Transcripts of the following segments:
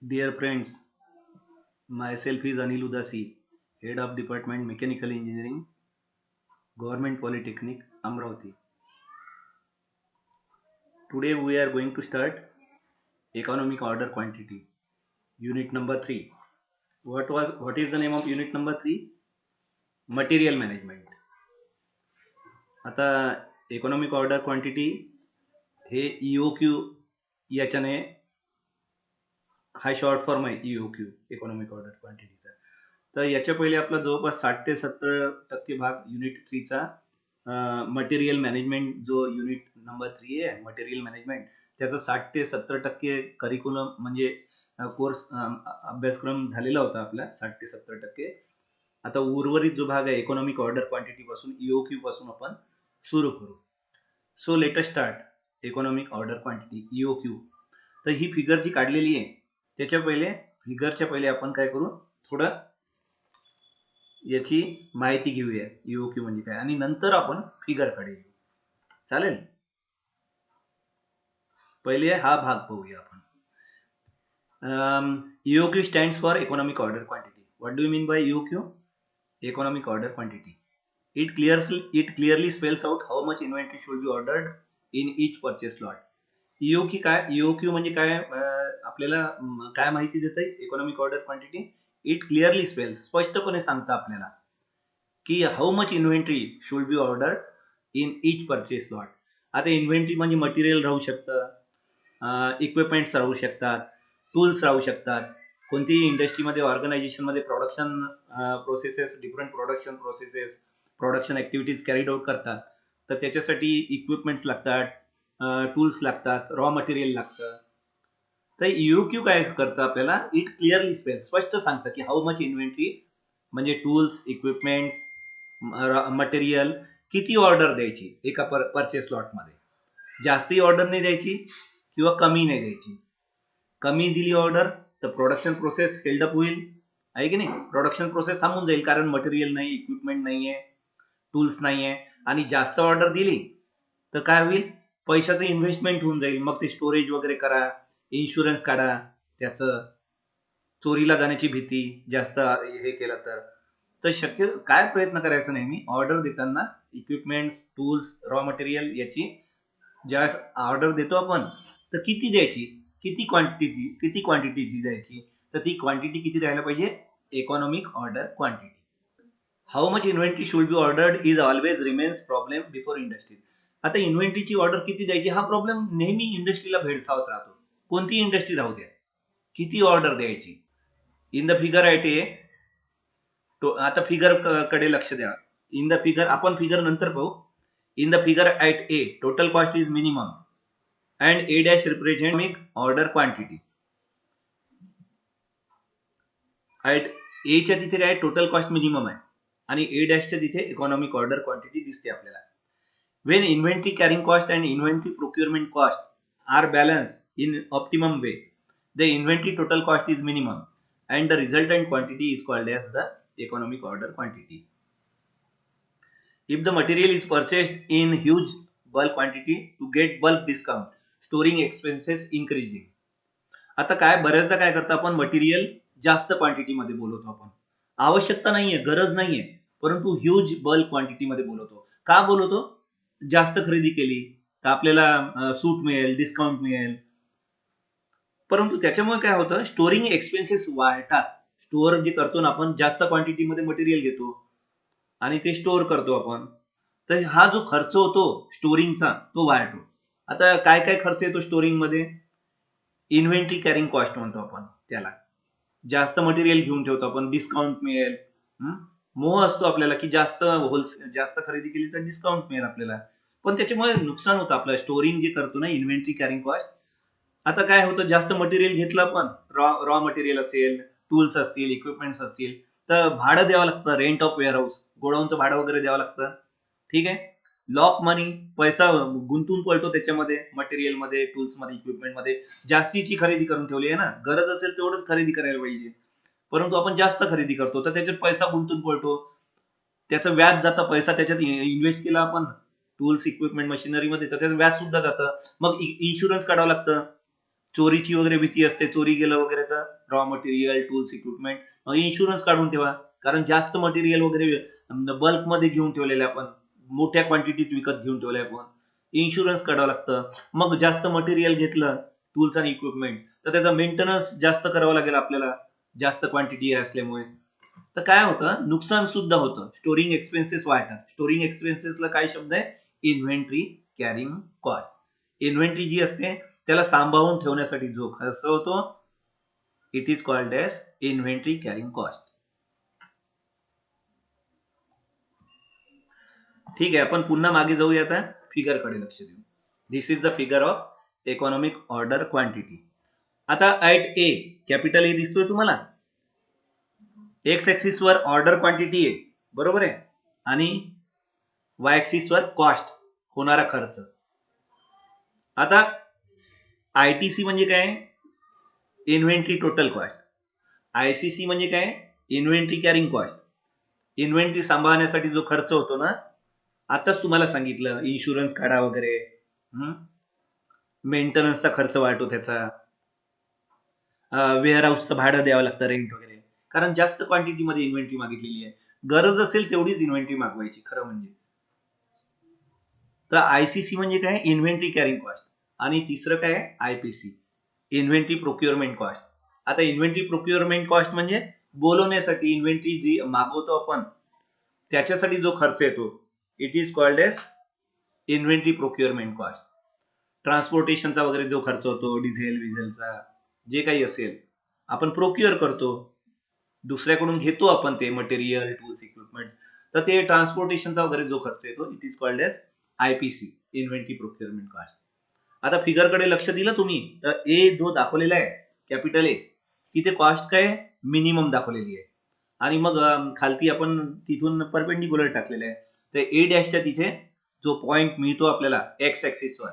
Dear friends, myself is Anil Udasi, Head of Department Mechanical Engineering, Government Polytechnic, Amravati. Today we are going to start Economic Order Quantity, Unit number 3. What is the name of Unit number 3? Material Management. आता Economic Order Quantity हे EOQ याच्याने हा short form आहे EOQ economic order क्वांटिटीचा. तर याच्या पहिले आपला जवळपास 60 ते 70% भाग युनिट 3 चा मटेरियल मॅनेजमेंट जो युनिट नंबर 3 आहे मटेरियल मॅनेजमेंट त्याचा 60 ते 70% करिक्युलम म्हणजे कोर्स अभ्यासक्रम झालेला होता आपला 60 ते 70%. आता उर्वरित जो भाग आहे इकॉनॉमिक ऑर्डर क्वांटिटी पासून EOQ पासून आपण सुरू करू. So let us start economic order quantity EOQ. तर ही फिगर जी काढलेली आहे त्याच्या पहिले फिगरच्या पहिले आपण काय करू थोडं याची माहिती घेऊया EOQ म्हणजे काय आणि नंतर आपण फिगर कडे येऊ. चालेल. पहिले हा भाग पाहूया आपण. EOQ stands for economic order quantity. What do you mean by EOQ? Economic order quantity. It clearly spells out how much inventory should be ordered in each purchase lot. EOQ काय EOQ म्हणजे काय आपल्याला काय माहिती देत आहे economic order quantity. It clearly spells स्पष्टपणे सांगतं आपल्याला की how much inventory should be ordered in each purchase lot. आता इन्व्हेंटरी म्हणजे मटेरियल राहू शकतं, इक्विपमेंट्स राहू शकतात, टूल्स राहू शकतात. कोणतीही इंडस्ट्रीमध्ये ऑर्गनायझेशनमध्ये production processes different production processes production activities carried out करतात. तर त्याच्यासाठी इक्विपमेंट्स लागतात, टूल्स लागतात, रॉ मटेरियल लागतं. तर EOQ काय करतं आपल्याला इट क्लिअरली स्पेल स्पष्ट सांगतं की हाऊ मच इन्व्हेंटरी म्हणजे टूल्स इक्विपमेंट्स मटेरियल किती ऑर्डर द्यायची एका परचेस लॉटमध्ये. जास्ती ऑर्डर नाही द्यायची किंवा कमी नाही द्यायची. कमी दिली ऑर्डर तर प्रोडक्शन प्रोसेस हेल्डअप होईल आहे की नाही. प्रोडक्शन प्रोसेस थांबून जाईल कारण मटेरियल नाही, इक्विपमेंट नाहीये, टूल्स नाहीये. आणि जास्त ऑर्डर दिली तर काय होईल पैशाचं इन्व्हेस्टमेंट होऊन जाईल. मग ते स्टोरेज वगैरे करा, इन्शुरन्स काढा, त्याचं चोरीला जाण्याची भीती जास्त हे केलं तर शक्य काय प्रयत्न करायचा नेहमी ऑर्डर देताना इक्विपमेंट्स टूल्स रॉ मटेरियल याची ज्या ऑर्डर देतो आपण तर किती द्यायची, किती क्वांटिटीची द्यायची, तर ती क्वांटिटी किती राहायला पाहिजे economic order quantity. How much inventory should be ordered is always remains problem before industry. आता इन्व्हेंटरीची ऑर्डर किती द्यायची हा प्रॉब्लेम नेहमी इंडस्ट्रीला भेडसावत राहतो. कोणती इंडस्ट्री राहू द्या, किती ऑर्डर द्यायची. In the figure at a आता फिगर कडे लक्ष द्या. इन द फिगर आपण फिगर नंतर पाहू. In the figure at a total cost is minimum and A dash represent order quantity. At एच्या तिथे काय टोटल कॉस्ट मिनिमम आहे आणि ए डॅशच्या तिथे इकॉनॉमिक ऑर्डर क्वांटिटी दिसते आपल्याला. When inventory carrying cost and inventory procurement cost are balanced in optimum way, the inventory total cost is minimum and the resultant quantity is called as the economic order quantity. If the material is purchased in huge bulk quantity to get bulk discount, storing expenses increasing. आता काय बऱ्याचदा काय करतो आपण material जास्त क्वांटिटीमध्ये बोलवतो आपण. आवश्यकता नाहीये, गरज नाहीये, परंतु ह्यूज बल्क क्वांटिटीमध्ये बोलवतो. का बोलवतो? जास्त खरेदी केली तर आपल्याला सूट मिळेल, डिस्काउंट मिळेल. परंतु त्याच्यामुळे काय होतं स्टोरिंग एक्सपेन्सेस वाढतात. स्टोअर जे करतो ना आपण जास्त क्वांटिटीमध्ये मटेरियल घेतो आणि ते स्टोअर करतो आपण, तर हा जो खर्च होतो स्टोरिंगचा तो वाढतो. आता काय काय खर्च येतो स्टोरिंग मध्ये? इन्व्हेंटरी कॅरिंग कॉस्ट म्हणतो आपण त्याला. जास्त मटेरियल घेऊन ठेवतो आपण, डिस्काउंट मिळेल. मोह असतो आपल्याला की जास्त खरेदी केली तर डिस्काउंट मिळेल आपल्याला, पण त्याच्यामुळे नुकसान होतं आपलं स्टोरिंग जे करतो ना इन्व्हेंटरी कॅरिंग कॉस्ट. आता काय होतं जास्त मटेरियल घेतलं आपण, रॉ मटेरियल असेल, टूल्स असतील, इक्विपमेंट्स असतील, तर भाडं द्यावं लागतं. रेंट ऑफ वेअरहाऊस, गोडाऊनचं भाडं वगैरे द्यावं लागतं. ठीक आहे. लॉक मनी, पैसा गुंतून पडतो त्याच्यामध्ये, मटेरियल मध्ये, टूल्स मध्ये, इक्विपमेंट मध्ये. जास्तीची खरेदी करून ठेवली आहे ना, गरज असेल तेवढंच खरेदी करायला पाहिजे, परंतु आपण जास्त खरेदी करतो तर त्याच्यात पैसा गुंतून पडतो. त्याचं व्याज जातं, पैसा त्याच्यात इन्व्हेस्ट केला आपण टूल्स इक्विपमेंट मशिनरी मध्ये तर त्याचं व्याज सुद्धा जातं. मग इन्शुरन्स काढावं लागतं. चोरीची वगैरे भीती असते, चोरी गेलं वगैरे तर raw material, tools, equipment, insurance काढून ठेवा, कारण जास्त मटेरियल वगैरे बल्क मध्ये घेऊन ठेवलेले आपण, मोठ्या क्वांटिटीत विकत घेऊन ठेवले आपण, इन्शुरन्स काढावं लागतं. मग जास्त मटेरियल घेतलं, टूल्स आणि इक्विपमेंट, तर त्याचा मेंटेनन्स जास्त करावं लागेल आपल्याला, जास्त क्वांटिटी असल्यामुळे. तर काय होतं, नुकसान सुद्धा होतं, स्टोरिंग एक्सपेन्सेस वाढतात. स्टोरिंग एक्सपेन्सेसला काय शब्द आहे, इन्व्हेंटरी कॅरिंग कॉस्ट. इन्व्हेंटरी जी असते त्याला सांभाळून ठेवण्यासाठी जो खर्च होतो, it is called as inventory carrying cost. ठीक आहे, आपण पुन्हा मागे जाऊया, आता फिगर कडे लक्ष देऊ. This is the figure of economic order quantity. आता ऍट ए, कॅपिटल ए दिसतोय तुम्हाला, एक्स ऍक्सिस वर ऑर्डर क्वांटिटी आहे, बरोबर आहे, आणि वाय ऍक्सिस वर कॉस्ट, होणारा खर्च. आता आयटीसी म्हणजे काय, इन्व्हेंटरी टोटल कॉस्ट. आयसीसी म्हणजे काय, इन्व्हेंटरी कॅरिंग कॉस्ट. इन्व्हेंटरी सांभाळण्यासाठी जो खर्च होतो ना, आताच तुम्हाला सांगितलं, इन्शुरन्स काढा वगैरे, मेंटेनन्सचा खर्च वाढतो त्याचा, वेअर हाऊसचं भाडं द्यावं लागतं, रेंट वगैरे, कारण जास्त क्वांटिटीमध्ये इन्व्हेंटरी मागितलेली आहे. गरज असेल तेवढीच इन्व्हेंटरी मागवायची खरं म्हणजे. तर आयसीसी म्हणजे काय, इन्व्हेंटरी कॅरिंग कॉस्ट. आणि तिसरं काय, आयपीसी, इन्व्हेंटरी प्रोक्युअरमेंट कॉस्ट. आता इन्व्हेंटरी प्रोक्युअरमेंट कॉस्ट म्हणजे बोलवण्यासाठी, इन्व्हेंटरी जी मागवतो आपण त्याच्यासाठी जो खर्च येतो, it is called as inventory procurement cost. ट्रान्सपोर्टेशनचा वगैरे जो खर्च होतो, डिझेल विझेलचा जे काही असेल, आपण प्रोक्युअर करतो, दुसऱ्याकडून घेतो आपण ते मटेरियल, टूल्स, इक्विपमेंट्स, तर ते ट्रान्सपोर्टेशनचा वगैरे जो खर्च येतो, it is called as IPC, inventory procurement cost. आता फिगर कडे लक्ष दिलं तुम्ही, तर ए जो दाखवलेला आहे, कॅपिटल ए, तिथे कॉस्ट काय, मिनिमम दाखवलेली आहे, आणि मग खालती आपण तिथून परपेंडिक्युलर टाकलेलं आहे. तर ए डॅशच्या तिथे जो पॉइंट मिळतो आपल्याला एक्स ऍक्सिस वर,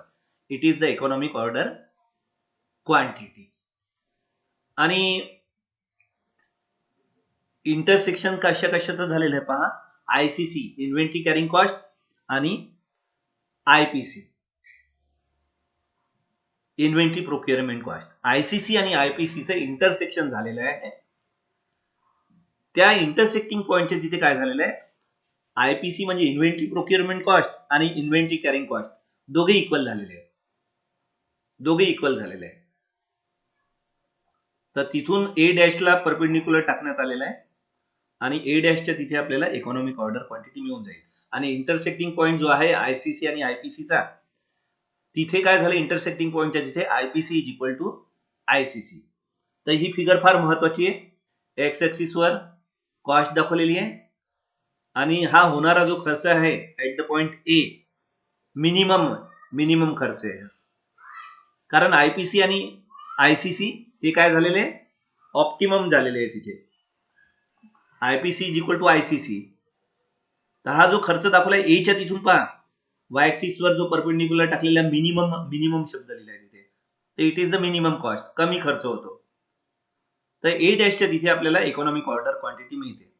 it is the economic order quantity. आणि इंटरसेक्शन कशाचं झालेलं आहे पहा, आयसीसी, इन्व्हेंटरी कॅरिंग कॉस्ट, आणि IPC, inventory procurement cost. ICC आणि आयपीसीचं इंटरसेक्शन झालेलं आहे. त्या इंटरसेक्टिंग पॉइंटच्या तिथे काय झालेलं आहे, आयपीसी म्हणजे इन्व्हेंटरी प्रोक्युअरमेंट कॉस्ट आणि इन्व्हेंटरी कॅरिंग कॉस्ट दोघे इक्वल झालेले आहे, दोघे इक्वल झालेले आहे. तर तिथून ए डॅशला परपेंडिक्युलर टाकण्यात आलेला आहे, आणि ए डॅशच्या तिथे आपल्याला इकॉनॉमिक ऑर्डर क्वांटिटी मिळून जाईल. आणि इंटरसेक्टिंग पॉइंट जो आहे आयसीसी आणि आयपीसीचा, तिथे काय झालं, इंटरसेक्टिंग पॉइंटच्या तिथे IPC is equal to ICC. तर ही फिगर फार महत्वाची आहे. एक्स ऍक्सिस वर कॉस्ट दाखवलेली आहे, आणि हा होणारा जो खर्च आहे at the point A, minimum खर्च आहे, कारण आयपीसी आणि आयसीसी हे काय झालेले आहे, ऑप्टिमम झालेले आहे तिथे. IPC is equal to ICC. तर हा जो खर्च दाखवलाय एच्या तिथून पहा, वाय ऍक्सिस वर जो परपेंडिक्युलर टाकलेला मिनिमम शब्द लिहिलाय तिथे, तर it is the minimum cost, कमी खर्च होतो. तर ए डॅशच्या तिथे आपल्याला इकॉनॉमिक ऑर्डर क्वांटिटी मिळते.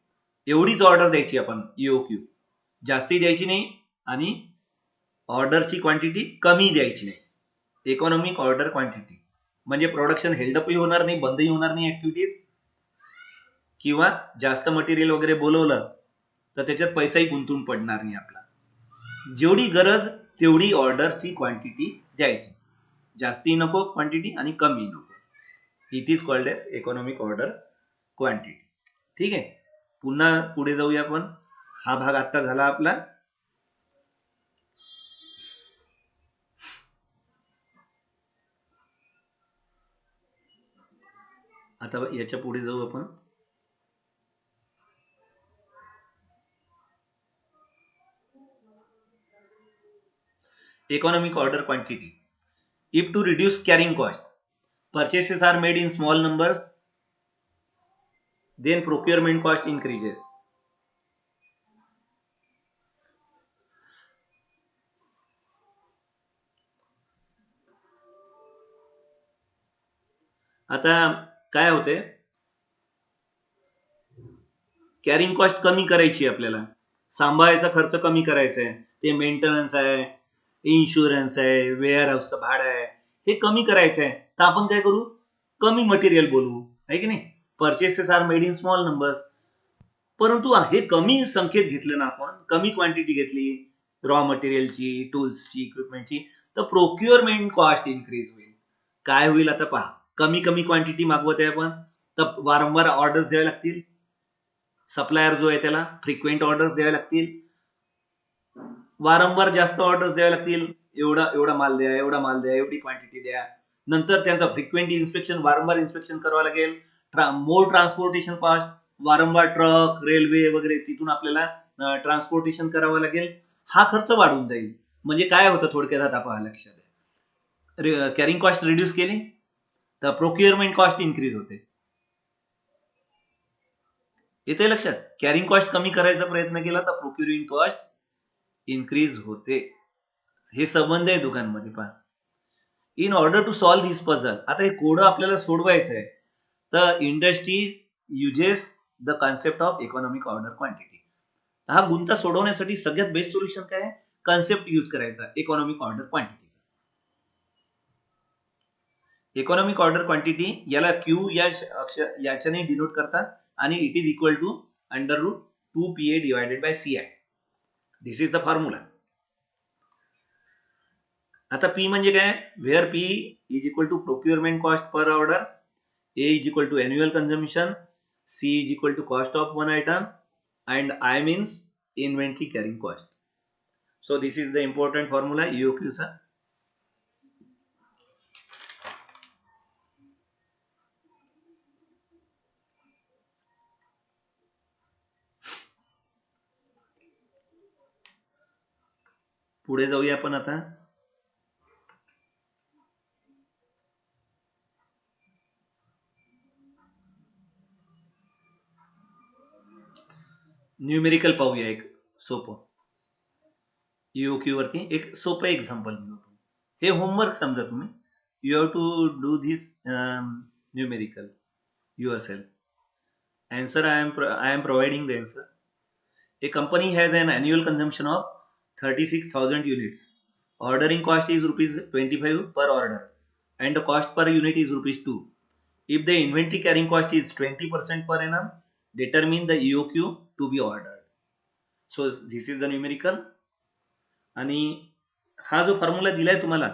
एवढीच ऑर्डर द्यायची आपण, ईओक्यू जास्ती द्यायची नाही, आणि ऑर्डरची क्वांटिटी कमी द्यायची नाही. इकॉनॉमिक ऑर्डर क्वांटिटी म्हणजे प्रोडक्शन हेल्डअपही होणार नाही, बंदही होणार नाही ऍक्टिव्हिटीज, किंवा जास्त मटेरियल वगैरे बोलवलं तर त्याच्यात पैसाही गुंतून पडणार नाही आपला. जेवढी गरज तेवढी ऑर्डरची क्वांटिटी द्यायची, जास्ती नको क्वांटिटी आणि कमी नको. It is called as economic order quantity. ठीक आहे, पुन्हा पुढे जाऊया आपण. हा भाग आता झाला आपला. आता याच्या पुढे जाऊ आपण. Economic order quantity. If to reduce carrying cost, purchases are made in small numbers, then procurement cost increases. आता काय होते, कॅरिंग कॉस्ट कमी करायची आपल्याला, सांभाळायचा खर्च कमी करायचा आहे. ते मेंटेनन्स आहे, इन्शुरन्स आहे, वेअर हाऊसचं भाडं आहे, हे कमी करायचं आहे, तर आपण काय करू, कमी मटेरियल बोलवू, आहे की नाही. Purchases are made in small numbers. परंतु हे कमी संख्येत घेतलं ना आपण, कमी क्वांटिटी घेतली रॉ मटेरियलची, टूल्सची, इक्विपमेंटची, तर प्रोक्युअरमेंट कॉस्ट इन्क्रीज होईल. काय होईल आता पहा, कमी कमी क्वांटिटी मागवत आहे आपण, तर वारंवार ऑर्डर्स द्यावे लागतील. सप्लायर जो आहे त्याला फ्रिक्वेंट ऑर्डर्स द्यावे लागतील, वारंवार जास्त ऑर्डर्स द्यावे लागतील. एवढा एवढा माल द्या, एवढा माल द्या, एवढी क्वांटिटी द्या. नंतर त्यांचा फ्रिक्वेंट इन्स्पेक्शन, वारंवार इन्स्पेक्शन करावं लागेल. मोर ट्रान्सपोर्टेशन कॉस्ट, वारंवार ट्रक, रेल्वे वगैरे तिथून आपल्याला ट्रान्सपोर्टेशन करावं लागेल. हा खर्च वाढून जाईल. म्हणजे काय होतं थोडक्यात आता पहा, लक्षात आहे, कॅरिंग कॉस्ट रिड्यूस केली तर प्रोक्युअरमेंट कॉस्ट इन्क्रीज होते. येते लक्षात, कॅरिंग कॉस्ट कमी करायचा प्रयत्न केला तर प्रोक्युरिंग कॉस्ट इन्क्रीज होते. हे संबंध आहे दोघांमध्ये पहा. In order to solve this puzzle, आता हे कोड आपल्याला सोडवायचं आहे, तर industry uses the concept of economic order quantity. हा गुंता सोडवण्यासाठी सगळ्यात बेस्ट सोल्युशन काय आहे, कॉन्सेप्ट यूज करायचा इकॉनॉमिक ऑर्डर क्वांटिटीचा. इकॉनॉमिक ऑर्डर क्वांटिटी याला क्यू याच्याने डिनोट करतात, आणि it is equal to under root 2PA divided by CI. This is the formula. आता P म्हणजे काय, where P is equal to procurement cost per order, A is equal to annual consumption, C is equal to cost of one item, and I means inventory carrying cost. So this is the important formula EOQ चा. पुढे जाऊया आपण आता. Numerical पाहूया एक सोपं. EOQ वरती एक सोपं एक्झाम्पल घेऊ. हे होमवर्क समजा तुम्ही. You have to do this numerical yourself. Answer, I am providing the answer. A company has an annual consumption of 36,000 units. Ordering cost is rupees 25 per order, and the cost per unit is rupees 2. If the inventory carrying cost is 20% per annum, determine the EOQ to be ordered. So this is the numerical. आणि हा जो formula दिलाय तुम्हाला,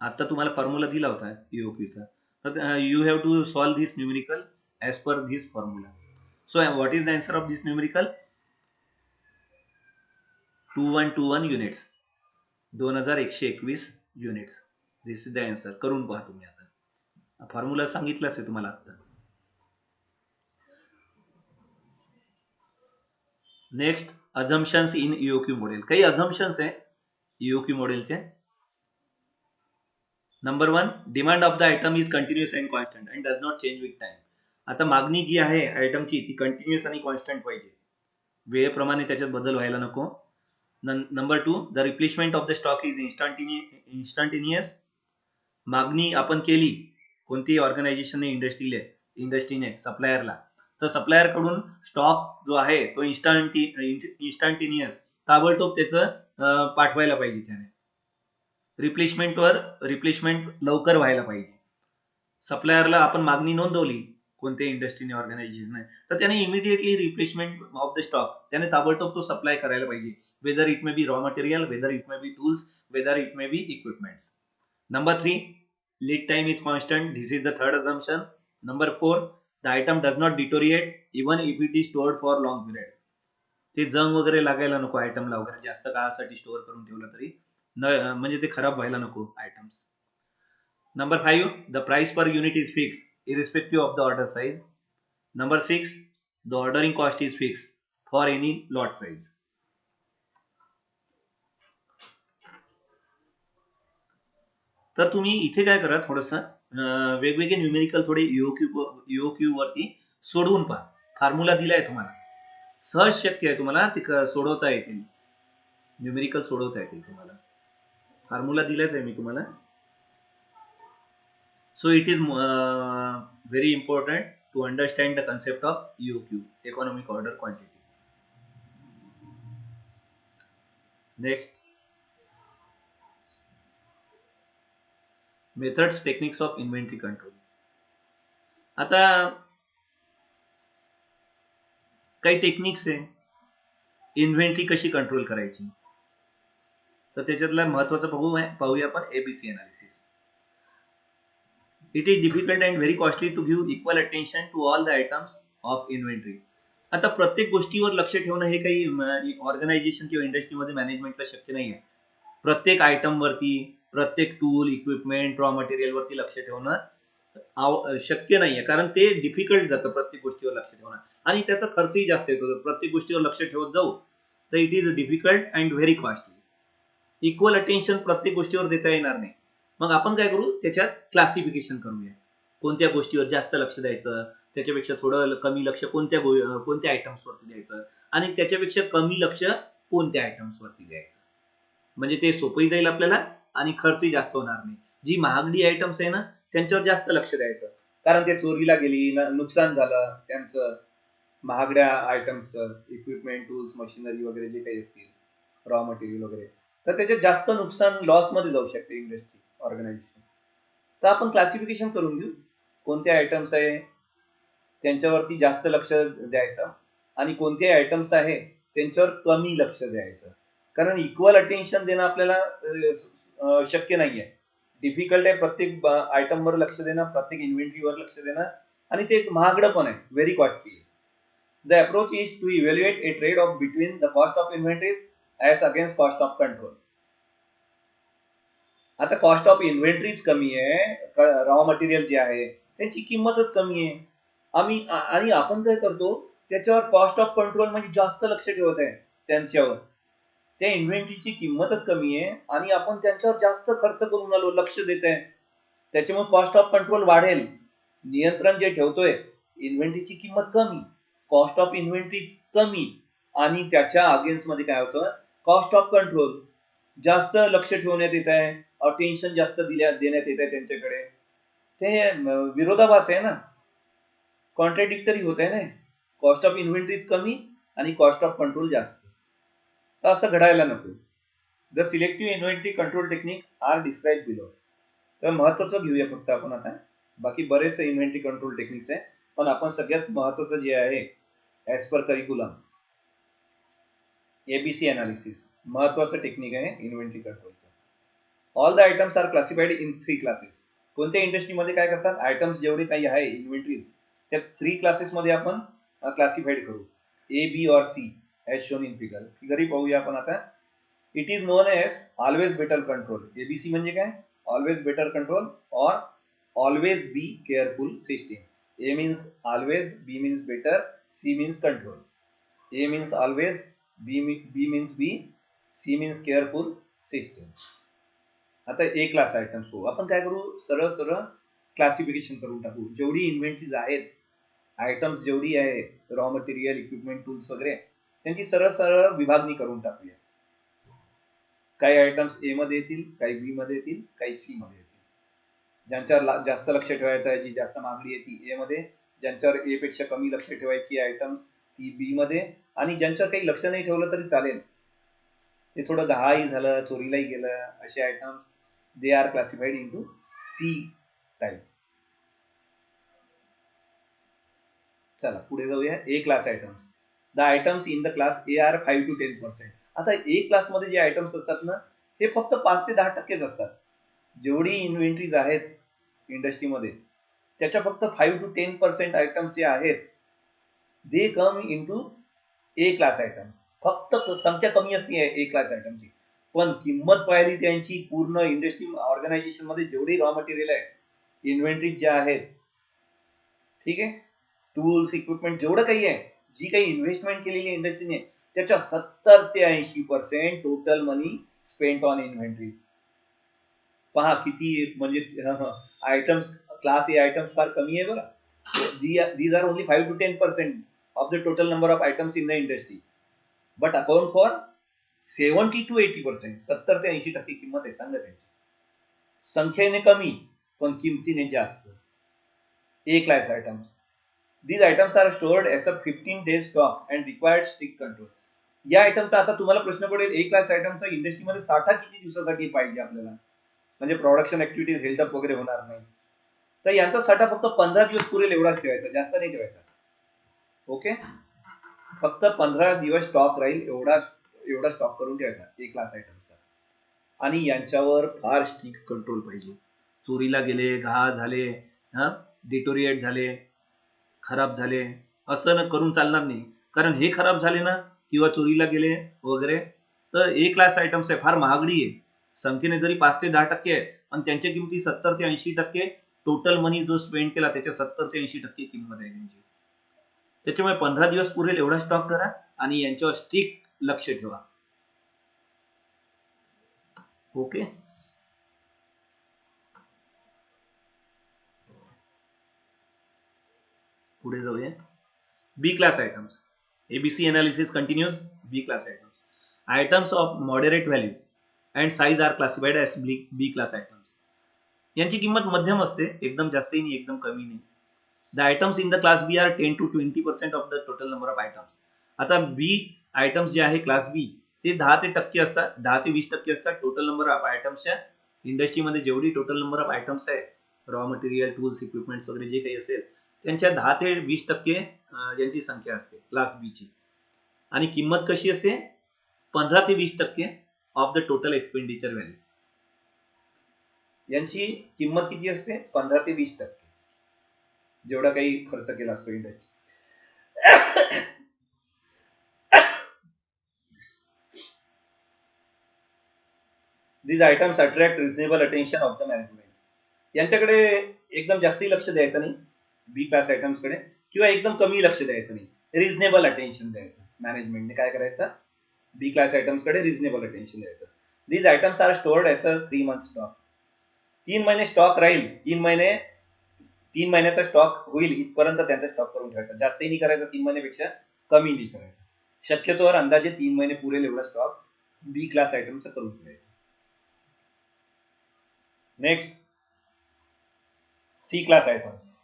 आता तुम्हाला formula दिला होता EOQचा, तर you have to solve this numerical as per this formula. So what is the answer of this numerical? 2121 units, 2121 units. This is the answer. करून पहा तुम्ही. आता फॉर्म्युला सांगितलाच आहे तुम्हाला आता. Next, assumptions in EOQ model. काही अझम्पशन्स आहे EOQ मॉडेलचे. Number 1, demand of the item is continuous and constant and does not change with time. आता मागणी जी आहे आयटमची ती कंटिन्युअस आणि कॉन्स्टंट पाहिजे, वेळेप्रमाणे त्याच्यात बदल व्हायला नको. Number 2, the replacement of the stock is instantaneous. मागणी आपण केली कोणतीही ऑर्गनायझेशनने, इंडस्ट्रीने सप्लायरला, तर सप्लायर कडून स्टॉक जो आहे तो इंस्टंटेनियस ताबडतोब त्याचं पाठवायला पाहिजे त्याने. रिप्लेसमेंट लवकर व्हायला पाहिजे. सप्लायरला आपण मागणी नोंदवली कोणत्याही इंडस्ट्रीने, ऑर्गनायझेशनने, तर त्याने immediately replacement of the stock त्याने ताबडतोब तो सप्लाय करायला पाहिजे. Whether it may be raw material, weather it may B tools, weather it may B equipments. Number 3, lead time is constant. This is the third assumption. Number 4, the item does not deteriorate even if it is stored for long period. ते जंग वगैरे लागायला नको आयटमला वगैरे, जास्त काळासाठी store करून ठेवलं तरी म्हणजे ते खराब व्हायला नको items. Number 5, the price per unit is fixed irrespective of the order size. Number 6, the ordering cost is fixed for any lot size. तर तुम्ही इथे काय करा, थोडंसं वेगवेगळे न्यूमेरिकल थोडे EOQ वरती सोडवून पहा. फॉर्म्युला दिलाय तुम्हाला, सहज शक्य आहे तुम्हाला ते सोडवता येतील. न्यूमेरिकल सोडवता येतील तुम्हाला. फॉर्म्युला दिलाच आहे मी तुम्हाला. So it is very important to understand the concept of EOQ, economic order quantity. Next, methods techniques of inventory control. आता काही टेक्निक्स आहे इन्व्हेंटरी कशी कंट्रोल करायची. तर त्याच्यातला महत्वाचा पाहूया आपण ABC analysis. It is difficult and very costly to give equal attention to all the items of inventory. आता प्रत्येक गोष्टीवर लक्ष ठेवणं हे काही ऑर्गनायझेशन किंवा इंडस्ट्रीमध्ये मॅनेजमेंटला शक्य नाही आहे. प्रत्येक आयटम वरती, प्रत्येक टूल, इक्विपमेंट, रॉ मटेरियल वरती लक्ष ठेवणं शक्य नाहीये, कारण ते डिफिकल्ट जातं प्रत्येक गोष्टीवर लक्ष ठेवणं आणि त्याचा खर्चही जास्त येतो. प्रत्येक गोष्टीवर लक्ष ठेवत जाऊ तर it is difficult and very costly. Equal attention प्रत्येक गोष्टीवर देता येणार नाही. मग आपण काय करू, त्याच्यात क्लासिफिकेशन करूया. कोणत्या गोष्टीवर जास्त लक्ष द्यायचं, त्याच्यापेक्षा थोडं कमी लक्ष कोणत्या आयटम्स वरती द्यायचं आणि त्याच्यापेक्षा कमी लक्ष कोणत्या आयटम्स वरती द्यायचं. म्हणजे ते सोपंही जाईल आपल्याला आणि खर्चही जास्त होणार नाही. जी महागडी आयटम्स आहे ना त्यांच्यावर जास्त लक्ष द्यायचं, कारण ते चोरीला गेली, नुकसान झालं त्यांचं, महागड्या आयटम्स, इक्विपमेंट, टूल्स, मशिनरी वगैरे जे काही असतील, रॉ मटेरियल वगैरे, तर त्याच्यात जास्त नुकसान, लॉस मध्ये जाऊ शकते इंडस्ट्री, ऑर्गनायझेशन. तर आपण क्लासिफिकेशन करून घेऊ कोणते आयटम्स आहे त्यांच्यावरती जास्त लक्ष द्यायचं आणि कोणते आयटम्स आहे त्यांच्यावर कमी लक्ष द्यायचं. कारण इक्वल अटेन्शन देणं आपल्याला शक्य नाहीये. डिफिकल्ट आहे प्रत्येक आयटमवर लक्ष देणं, प्रत्येक इन्व्हेंटरीवर लक्ष देणं आणि ते एक महागडं पण आहे, very costly. The approach is to evaluate a trade-off between the cost of inventories as against cost of control. आता कॉस्ट ऑफ इन्व्हेंटरीज कमी आहे, रॉ मटेरियल जे आहे त्यांची किंमतच कमी आहे. आणि आपण काय करतो, त्याच्यावर कॉस्ट ऑफ कंट्रोल म्हणजे जास्त लक्ष ठेवत आहे त्यांच्यावर. त्या इन्व्हेंटरीची किंमतच कमी आहे आणि आपण त्यांच्यावर जास्त खर्च करून आलो, लक्ष देत आहे. त्याच्यामुळे कॉस्ट ऑफ कंट्रोल वाढेल. नियंत्रण जे ठेवतोय, इन्व्हेंटरीची किंमत कमी, कॉस्ट ऑफ इन्व्हेंटरी कमी आणि त्याच्या अगेन्स्ट मध्ये काय होतं, कॉस्ट ऑफ कंट्रोल जास्त लक्ष ठेवण्यात येत आहे, अटेन्शन जास्त देण्यात येत आहे त्यांच्याकडे. ते विरोधाभास आहे ना, कॉन्ट्रडिक्टरी होत आहे ना. कॉस्ट ऑफ इन्व्हेंटरीज कमी आणि कॉस्ट ऑफ कंट्रोल जास्त, तर असं घडायला नको. The selective inventory control technique are describe below. तर महत्वाचं घेऊया फक्त आपण आता, बाकी बरेच इन्व्हेंटरी कंट्रोल टेक्निक्स आहे, पण आपण सगळ्यात महत्वाचं जे आहे as per curriculum ABC analysis महत्वाचं टेक्निक आहे इन्व्हेंटरी कंट्रोलचं. All the items are classified in 3 classes. कोणत्या इंडस्ट्रीमध्ये काय करतात, आयटम्स जेवढे काही आहे इन्व्हेंटरीज त्या 3 क्लासेस मध्ये आपण क्लासिफाईड करू, ए, बी और C as shown in figure. फिगरही पाहूया आपण आता. It is known as always better control. ABC म्हणजे काय, ऑलवेज बेटर कंट्रोल और always be careful system. A means always, B means better, C means control. A means always, B means be, C means careful system. आता A class items पाहू. आपण काय करू, सरळ सरळ क्लासिफिकेशन करून टाकू. जेवढी इन्व्हेंटरीज आहेत, आयटम्स जेवढी आहे, रॉ मटेरियल, इक्विपमेंट, टूल्स वगैरे, त्यांची सरळ सरळ विभागणी करून टाकूया. काही आयटम्स ए मध्ये येतील, काही बी मध्ये येतील, काही सी मध्ये येतील. ज्यांच्यावर जास्त लक्ष ठेवायचं आहे, जी जास्त मागणी आहे ती ए मध्ये, ज्यांच्यावर ए पेक्षा कमी लक्ष ठेवायची आयटम्स ती बी मध्ये, आणि ज्यांच्यावर काही लक्ष नाही ठेवलं तरी चालेल, ते थोडं गहाळही झालं, चोरीलाही गेलं, असे items they are classified into C type. चला पुढे जाऊया. A class items. The items in the class A are 5 to 10%. आता ए क्लास मध्ये जे आयटम्स असतात ना ते फक्त 5 ते 10% असतात. जेवढी इन्व्हेंटरीज आहेत इंडस्ट्रीमध्ये त्याच्या फक्त 5 to 10% आयटम्स जे आहेत दे कम इनटू ए क्लास आयटम्स. फक्त संख्या कमी असते ए क्लास आयटमची, पण किंमत पाहिली त्यांची पूर्ण इंडस्ट्री ऑर्गनायझेशन मध्ये जेवढी रॉ मटेरियल आहे, इन्व्हेंटरीज ज्या आहेत, ठीक आहे, टूल्स, इक्विपमेंट, जेवढं काही आहे, जी काही इन्व्हेस्टमेंट केलेली इंडस्ट्रीने, त्याच्या 70 ते 80% total money spent on inventories. पहा किती म्हणजे आयटम्स, क्लास ए आयटम्स फार कमी आहे बरं. these are only 5 to 10% of the total number of items in the industry, but account for 70 to 80%. 70 ते 80% किंमत आहे सांगा त्यांची. संख्येने कमी पण किमतीने जास्त. A class items. These items are stored as a 15 days stock and required strict control. या आयटमचा आता तुम्हाला प्रश्न पडेल, ए क्लास आयटमचा इंडस्ट्रीमध्ये साठा किती दिवसासाठी पाहिजे आपल्याला. म्हणजे प्रोडक्शन ऍक्टिव्हिटीज हेल्डअप वगैरे होणार नाही. तर यांचा साठा फक्त 15 दिवस पुरेल एवढाच ठेवायचा, जास्त नाही ठेवायचा. ओके, फक्त 15 दिवस स्टॉक राहील एवढा स्टॉक करून ठेवायचा ए क्लास आयटमचा. आणि यांच्यावर फार स्ट्रिक्ट कंट्रोल पाहिजे. चोरीला गेले, घाण झाले, डिटोरिएट झाले, खराब झाले, असं न करून चालणार नाही. कारण हे खराब झाले ना किंवा चोरीला गेले वगैरे तर ए क्लास आयटम्स आहे, फार महागडी आहे. संख्येने जरी 5 ते 10% आहे पण त्यांच्या किमती 70 ते 80% टोटल मनी जो स्पेंड केला त्याच्या 70 ते 80% किंमत आहे त्यांची. त्याच्यामुळे 15 दिवस पुरेल एवढा स्टॉक करा आणि यांच्यावर स्ट्रिक्ट लक्ष ठेवा. ओके, पुढे जाऊया. B class items. ABC analysis continues. B class items. Items of moderate value and size are classified as B class items. यांची किंमत मध्यम असते, एकदम जास्तही नाही एकदम कमी नाही. The items in the class B are 10 to 20% of the total number of items. आता बी आयटम्स जे आहे क्लास बी ते 10% असतात, 10 ते 20% असतात टोटल नंबर ऑफ आयटम्सच्या. इंडस्ट्रीमध्ये जेवढी टोटल नंबर ऑफ आयटम्स आहे, रॉ मटेरियल, टूल्स, इक्विपमेंट्स वगैरे जे काही असेल त्यांच्या 10 ते 20% यांची संख्या असते क्लास बी ची. आणि किंमत कशी असते? 15 ते 20% of the total expenditure value. यांची किंमत किती असते? 15 ते 20% जेवढा काही खर्च केला असतो industry. These items attract reasonable attention of the management. यांच्याकडे एकदम जास्ती लक्ष द्यायचं नाही बी क्लास आयटम्स कडे, किंवा एकदम कमी लक्ष द्यायचं नाही, रिझनेबल अटेन्शन द्यायचं. मॅनेजमेंटने काय करायचं? बी क्लास आयटम्स कडे रिझनेबल अटेन्शन द्यायचं. These items are stored as a 3 month stock. 3 महिने स्टॉक राहील, 3 महिन्याचा स्टॉक होईल इथपर्यंत त्यांचा स्टॉक करून ठेवायचा. जास्तही नाही करायचा, 3 महिन्यापेक्षा कमी नाही करायचा. शक्यतोवर अंदाजे 3 महिने पुरेल एवढा स्टॉक बी क्लास आयटमचा करून ठेवायचा. Next, C class items.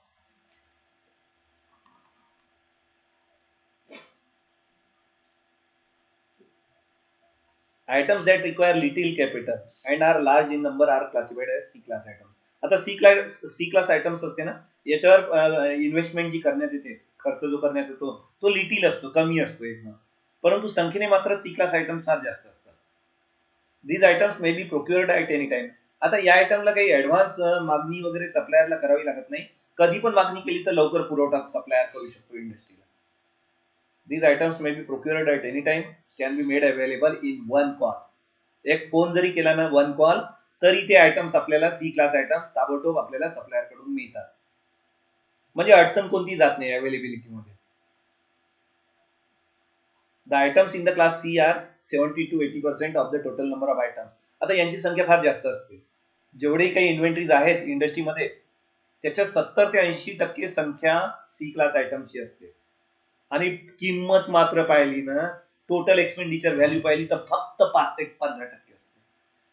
Items that require little capital and are large in number are classified as C class items. आता सी क्लास आयटम्स असते ना, याच्यावर इन्व्हेस्टमेंट जी करण्यात येते, खर्च जो करण्यात येतो तो लिटिल असतो, कमी असतो एकदम. परंतु संख्येने मात्र सी क्लास आयटम्स फार जास्त असतात. These items may be procured at any time. आता या आयटमला काही ऍडव्हान्स मागणी वगैरे सप्लायरला करावी लागत नाही. कधी पण मागणी केली तर लवकर पुरवठा सप्लायर करू शकतो इंडस्ट्रीला. These items may be procured at any time, can be made available in one call. एक फोन जरी केला ना, वन कॉल, तरी ते आयटम्स आपल्याला सी क्लास आयटम्स ताबडतोब आपल्याला सप्लायर कडून मिळतात. म्हणजे अडचण कोणती जात नाही अवेलेबिलिटी मध्ये. The items in the class C are 70 to 80% of the total number of items. आता यांची संख्या फार जास्त असते. जेवढे काही इन्व्हेंटरीज आहेत इंडस्ट्रीमध्ये त्याच्या 70 ते 80% संख्या सी क्लास आयटमची असते. आणि किंमत मात्र पाहिली ना, टोटल एक्सपेंडिचर व्हॅल्यू पाहिली तर फक्त 5 ते 15% असते.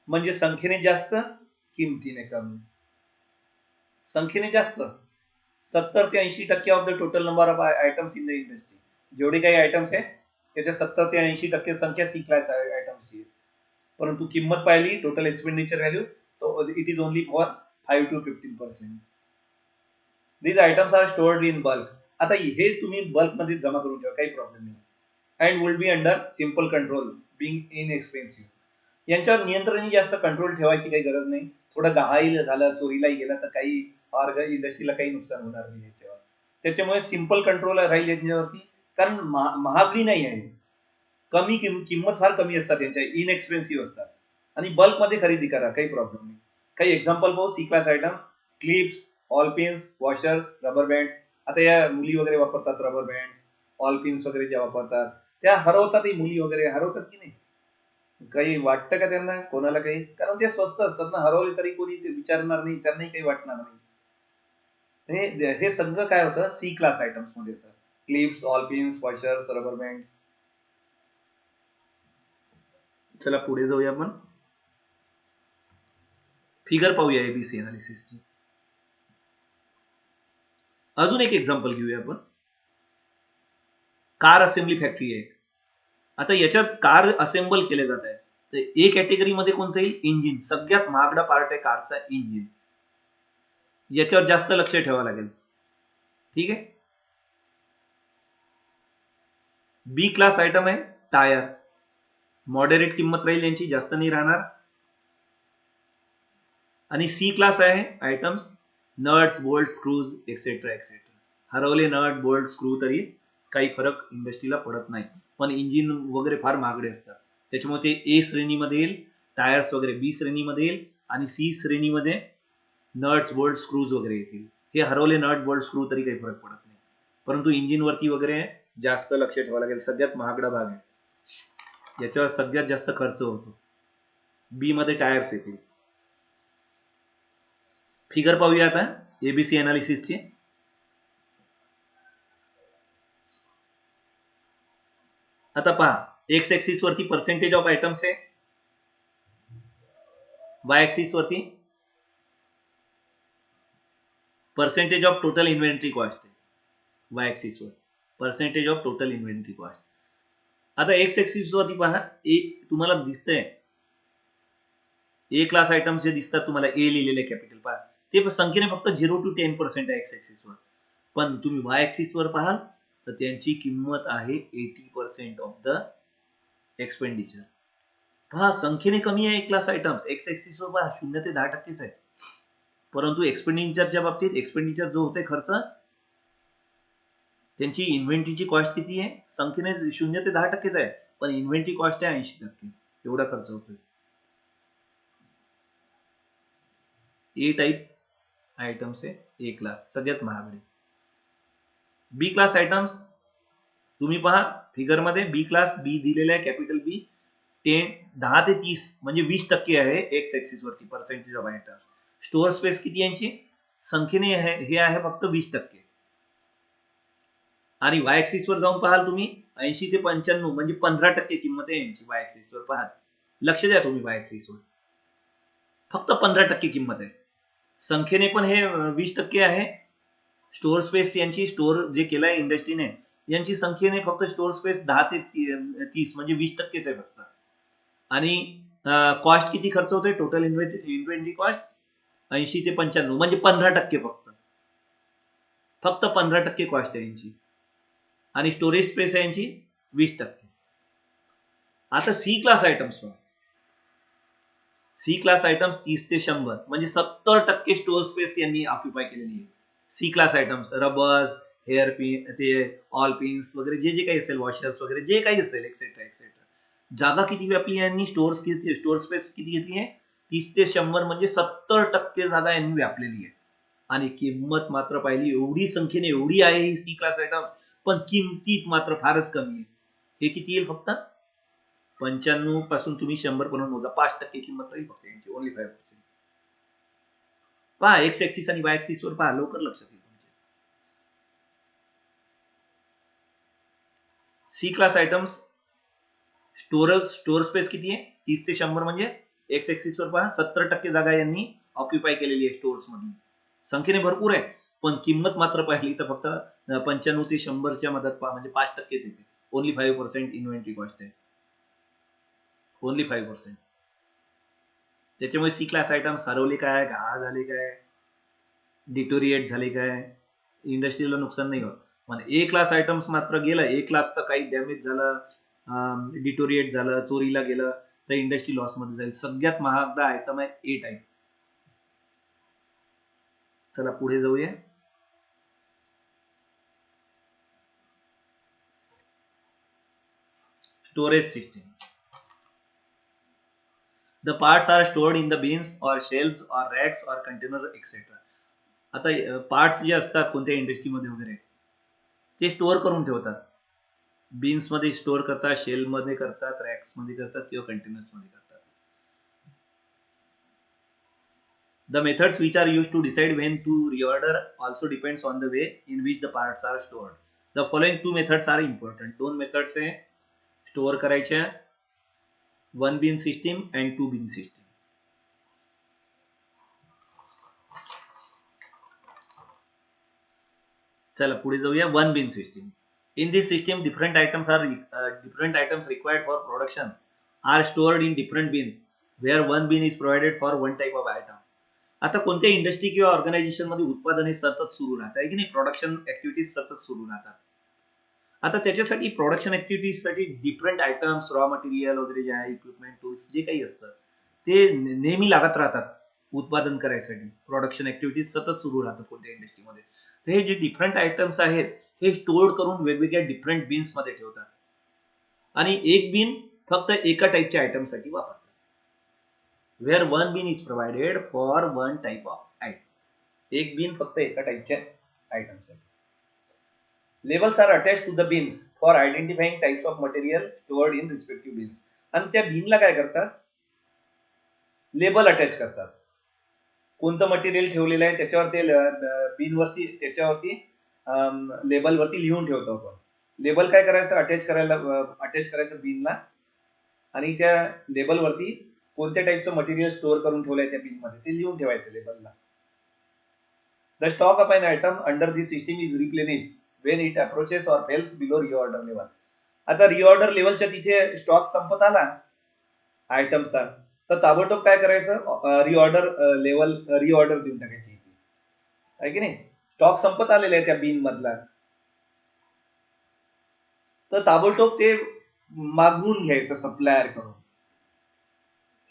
म्हणजे संख्येने जास्त, किमतीने कमी. संख्येने जास्त 70 ते 80% of the total number of items in the industry. जेवढे काही आयटम्स आहे त्याच्या 70 ते 80% संख्या सी क्लास आयटम्सची आहे. परंतु किंमत पाहिली, टोटल एक्सपेंडिचर व्हॅल्यू, तो it is only for 5 to 15%. These items are stored in bulk. आता हे तुम्ही बल्क मध्ये जमा करून ठेवा, काही प्रॉब्लेम नाही. And will be under simple control being inexpensive. यांच्यावर नियंत्रणही जास्त कंट्रोल ठेवायची काही गरज नाही. थोडं गहाईल झालं, चोरीलाही गेला तर काही इंडस्ट्रीला काही नुकसान होणार नाही याच्यावर. त्याच्यामुळे सिम्पल कंट्रोल राहील याच्यावरती. कारण महागडी नाही आहे, कमी किंमत फार कमी असतात यांच्या, इनएक्सपेन्सिव्ह असतात. आणि बल्क मध्ये खरेदी करा, काही प्रॉब्लेम नाही. काही एक्झाम्पल पाहू. C class items: clips, all pins, washers, rubber bands. आता या मुली वगैरे वापरतात रबर बँड्स, ऑल पिन्स वगैरे ज्या वापरतात त्या हरवतात. मुली वगैरे हरवतात की नाही? काही वाटतं का त्यांना, कोणाला काही? कारण ते स्वस्त असतात ना, हरवले तरी कोणी ते विचारणार नाही, त्यांनाही काही वाटणार नाही. हे सगळं काय होतं, सी क्लास आयटम्स मध्ये येतं. Clips, all pins, washers, rubber bands. चला पुढे जाऊया आपण. फिगर पाहूया एबीसी अनालिसिसची. अजून एक एक्झाम्पल घेऊया आपण. कार असेंब्ली फॅक्टरी आहे. आता याच्यात कार असेंबल केले जात आहे. तर ए कॅटेगरी मध्ये कोणतं येईल? इंजिन. सगळ्यात महागडा पार्ट आहे कारचा इंजिन. याच्यावर जास्त लक्ष ठेवावं लागेल. ठीक आहे. बी क्लास आयटम आहे टायर. मॉडरेट किंमत राहील यांची, जास्त नाही राहणार. आणि सी क्लास आहे items nuts, bolt, screws etcetera etcetera. हरवले नट, बोल्ट, स्क्रू तरी काही फरक इंडस्ट्रीला पडत नाही, पण इंजिन वगैरे फार महागडे असतात. त्याच्यामुळे ते ए श्रेणीमध्ये येईल, टायर्स वगैरे बी श्रेणीमध्ये येईल, आणि सी श्रेणीमध्ये नट्स, बोल्ट, स्क्रूज वगैरे येतील. हे हरवले नट, बोल्ट, स्क्रू तरी काही फरक पडत नाही, परंतु इंजिन वरती वगैरे जास्त लक्ष ठेवावं लागेल. सगळ्यात महागडा भाग आहे, याच्यावर सगळ्यात जास्त खर्च होतो. बी मध्ये टायर्स येतील. फिगर पाहूया आता एबीसी अनालिसिसची. आता पहा, एक्स ऍक्सिस वरती पर्सेंटेज ऑफ आयटम्स आहे, वाय ऍक्सिस वरती percentage of total inventory cost आहे. वाय ऍक्सिस वर percentage of total inventory cost. आता एक्स ऍक्सिस वरती पहा, तुम्हाला दिसतंय ए क्लास आयटम्स जे दिसतात तुम्हाला, ए लिहिलेले कॅपिटल पहा, ते संख्येने फक्त 0 to 10% आहे एक्स ऍक्सिस वर. पण तुम्ही वाय ऍक्सिस वर पाहाल तर त्यांची किंमत आहे 80% ऑफ द एक्सपेंडिचर. पहा, संख्येने कमी आहे ए क्लास आयटम्स. एक्स ऍक्सिस वर पहा 0 ते 10% आहे, परंतु एक्सपेंडिचरच्या बाबतीत एक्सपेंडिचर जो होते खर्च, त्यांची इन्व्हेंटरीची कॉस्ट किती आहे? संख्येने 0 ते 10% आहे, पण इन्व्हेंटरी कॉस्ट आहे 80%. एवढा खर्च होतोय. ए टाइप आयटम्स आहे ए क्लास, सगळ्यात महागडे. बी क्लास आयटम्स तुम्ही पहा फिगर मध्ये, बी क्लास बी दिलेला आहे कॅपिटल बी, 10 ते 30 म्हणजे 20% आहे एक्स ऍक्सिस वरती percentage of item. Store space किती यांची? संख्येने हे आहे फक्त 20%. आणि वाय ऍक्सिस वर जाऊन पाहाल तुम्ही 80 ते 95 म्हणजे 15% किंमत आहे यांची वाय ऍक्सिस वर. पाहाल, लक्ष द्या तुम्ही, वाय ऍक्सिस वर फक्त 15% किंमत आहे. संख्येने पण हे 20% आहे. स्टोअर स्पेस यांची, स्टोअर जे केलाय इंडस्ट्रीने, यांची संख्येने फक्त स्टोअर स्पेस 10 ते 30 म्हणजे 20%च आहे फक्त. आणि कॉस्ट किती खर्च होतोय? टोटल इन्व्हेंटरी कॉस्ट 80 ते 95 म्हणजे 15% फक्त 15% कॉस्ट आहे यांची. आणि स्टोरेज स्पेस आहे यांची 20%. आता सी क्लास आयटम्स पहा, सी क्लास आयटम्स 30 ते 100 म्हणजे 70% स्टोअर स्पेस यांनी ऑक्युपाय केलेली आहे. C class items, rubbers, hair pin, ते ऑल पिन्स वगैरे जे जे काही असेल, वॉशर्स वगैरे जे काही असेल एक्सेट्रा एक्सेट्रा. जागा किती व्यापली यांनी? स्टोअर स्पेस किती घेतली आहे? 30 ते 100 म्हणजे 70% जागा यांनी व्यापलेली आहे. आणि किंमत मात्र पाहिली, एवढी संख्येने एवढी आहे ही सी क्लास आयटम, पण किमतीत मात्र फारच कमी आहे. हे किती येईल? फक्त 95 पासून तुम्ही 100 पर्यंत मोजा, 5% किंमत राहील फक्त यांची, ओनली 5%. पहा एक्स ऍक्सिस आणि वाय ऍक्सिस वर पहा, लवकर लक्षात येईल. C class items store space किती आहे? 30 ते 100 म्हणजे एक्स ऍक्सिस वर पहा 70% जागा यांनी ऑक्युपाय केलेली आहे स्टोअर्स मध्ये. संख्येने भरपूर आहे, पण किंमत मात्र पाहिली तर फक्त 95 ते 100च्या मदत पहा, म्हणजे 5%च येते. ओनली 5% इन्व्हेंटरी कॉस्ट आहे, ओनली 5%. त्याच्यामुळे सी क्लास आयटम्स हरवले काय, घाण झाले काय, डिटोरिएट झाले काय, इंडस्ट्रीला नुकसान नाही होत. पण ए क्लास आयटम्स मात्र गेलं. ए क्लासचं काही डॅमेज झालं, डिटोरिएट झालं, चोरीला गेलं तर इंडस्ट्री लॉस मध्ये जाईल. सगळ्यात महागडा आयटम आहे ए टाइप. चला पुढे जाऊया. Storage system. The parts are stored in the bins or shelves or racks or container etc. आता पार्ट्स जे असतात कोणत्या इंडस्ट्रीमध्ये वगैरे ते स्टोअर करून ठेवतात. बिन्स मध्ये स्टोअर करतात, शेल मध्ये करतात, रॅक्स मध्ये करतात किंवा कंटेनर्स मध्ये करतात. The methods which are used to decide when to reorder also depends on the way in which the parts are stored. The following two methods are important. दोन methods आहे store करायच्या, one bin system and two bin system. चला पुढे जाऊया. One bin system. In this system, different items required for production are stored in different bins where one bin is provided for one type of item. आता कोणत्या industry किंवा organisation मध्ये उत्पादन सतत सुरू राहत आहे की नाही, प्रोडक्शन ऍक्टिव्हिटीज सतत सुरू राहतात. आता त्याच्यासाठी प्रोडक्शन ऍक्टिव्हिटीज साठी डिफरंट आयटम्स, रॉ मटेरियल वगैरे जे आहे, इक्विपमेंट, टूल्स जे काही असतं ते नेहमी लागत राहतात उत्पादन करायसाठी. प्रोडक्शन ऍक्टिव्हिटीज सतत सुरू राहतात कोणत्या इंडस्ट्रीमध्ये. तर हे जे डिफरंट आयटम्स आहेत हे स्टोअर करून वेगवेगळ्या डिफरंट बिन्स मध्ये ठेवतात आणि एक बिन फक्त एका टाईपच्या आयटमसाठी वापरतात. Where one bin is provided for one type of item. एक बिन फक्त एका टाईपच्या आयटमसाठी. Labels are attached to the bins for identifying types of material stored in respective bins. आणि त्या बिनला काय करतात, लेबल अटॅच करतात. कोणतं मटेरियल ठेवलेलं आहे त्याच्यावर ते बिनवरती, त्याच्यावरती लेबलवरती लिहून ठेवतो आपण. लेबल काय करायचं, अटॅच करायचं बिनला आणि त्या लेबलवरती कोणत्या टाईपचं मटेरियल स्टोअर करून ठेवलंय त्या बिनमध्ये ते लिहून ठेवायचं लेबलला. The stock of an item under this system is replenished when it approaches or falls below reorder level. आता रिऑर्डर लेवलच्या तिथे स्टॉक संपत आला आयटमचा तर ताबडतोब काय करायचं, रिऑर्डर देऊन टाकायची आहे की नाही. स्टॉक संपत आलेला आहे त्या बिन मधला तर ताबडतोब ते मागवून घ्यायचं सप्लायर कडून,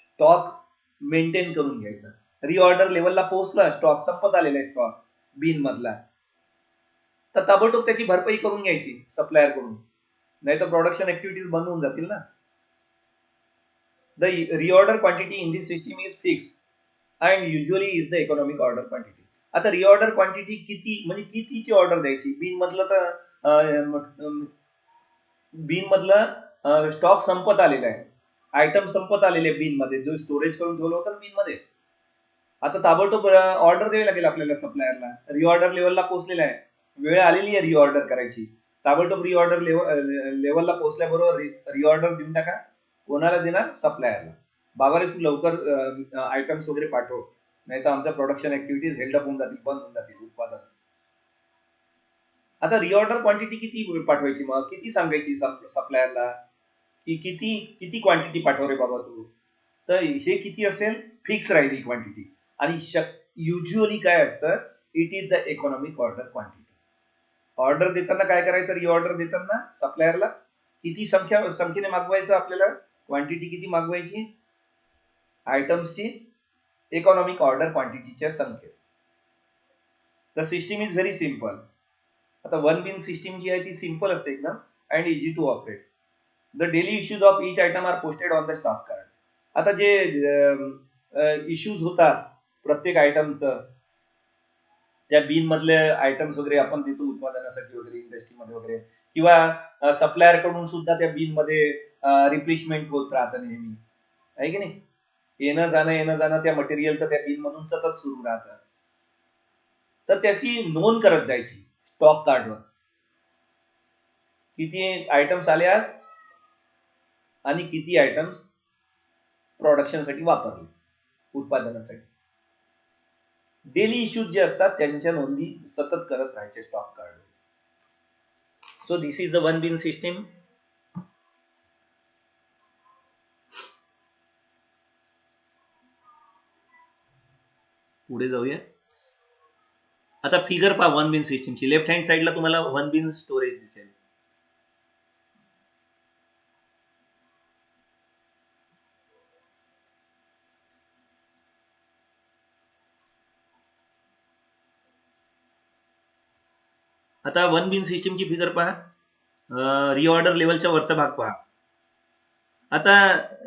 स्टॉक मेंटेन करून घ्यायचा. रिऑर्डर लेवलला पोहोचला, स्टॉक संपत आलेला आहे स्टॉक बिन मधला तर ताबडतोब त्याची भरपाई करून घ्यायची सप्लायर कडून, नाही तर प्रोडक्शन ऍक्टिव्हिटीज बंद होऊन जातील ना. The reorder quantity in this system is fix and usually is the economic order quantity. आता रिऑर्डर क्वांटिटी किती म्हणजे कितीची ऑर्डर द्यायची. बिन मधलं स्टॉक संपत आलेला आहे, आयटम संपत आलेले बिन मध्ये, जो स्टोरेज करून ठेवलं होतं बिन मध्ये. आता ताबडतोब ऑर्डर द्यावी लागेल आपल्याला सप्लायरला. रिऑर्डर लेवलला पोहोचलेला आहे, वेळ आलेली आहे रिऑर्डर करायची. ताबडतोब रिऑर्डर लेवलला पोहोचल्याबरोबर रिऑर्डर देऊन टाका. कोणाला देणार, सप्लायरला. बाबा रे तू लवकर आयटम्स वगैरे पाठव, नाही तर आमच्या प्रोडक्शन ऍक्टिव्हिटीज हेल्ड अप होऊन जातील, बंद होऊन जातील उत्पादन. आता रिऑर्डर क्वांटिटी किती पाठवायची, मग किती सांगायची सप्लायरला की किती क्वांटिटी पाठव रे बाबा तू. तर हे किती असेल, फिक्स राहील ही क्वांटिटी. आणि युजली काय असतं, it is the economic order quantity. Order देताना काय करायचं, रिऑर्डर देताना सप्लायरला किती संख्येने मागवायचं, आपल्याला क्वांटिटी किती मागवायची आयटम्सची, इकॉनॉमिक ऑर्डर क्वांटिटीच्या संख्येत. The system is very simple. आता वन बिन सिस्टीम जी आहे ती सिम्पल असते एकदम and easy to operate. The daily issues of each item are posted on the stock card. आता जे इश्यूज होतात प्रत्येक आयटमचं, त्या बिन मधले आयटम्स वगैरे आपण देतो उत्पादनासाठी वगैरे इंडस्ट्रीमध्ये वगैरे, किंवा सप्लायर कडून सुद्धा त्या बिन मध्ये रिप्लेसमेंट होत राहतं नेहमी, आहे की नाही. येणं जाणं त्या मटेरियलचं त्या बिन मधून सतत सुरू राहतं. तर त्याची नोंद करत जायची स्टॉक कार्डवर, किती आयटम्स आले आज आणि किती आयटम्स प्रोडक्शनसाठी वापरले, उत्पादनासाठी. डेली इश्यूज जे असतात त्यांच्या नोंदी सतत करत राहायचे stock card. So this is the one bin system. पुढे जाऊया. आता फिगर पहा वन बिन सिस्टीमची. लेफ्ट हँड साइडला तुम्हाला वन बिन स्टोरेज दिसेल. आता वन बिन सिस्टीमची फिगर पहा. रिऑर्डर लेवलच्या वरचा भाग पहा. आता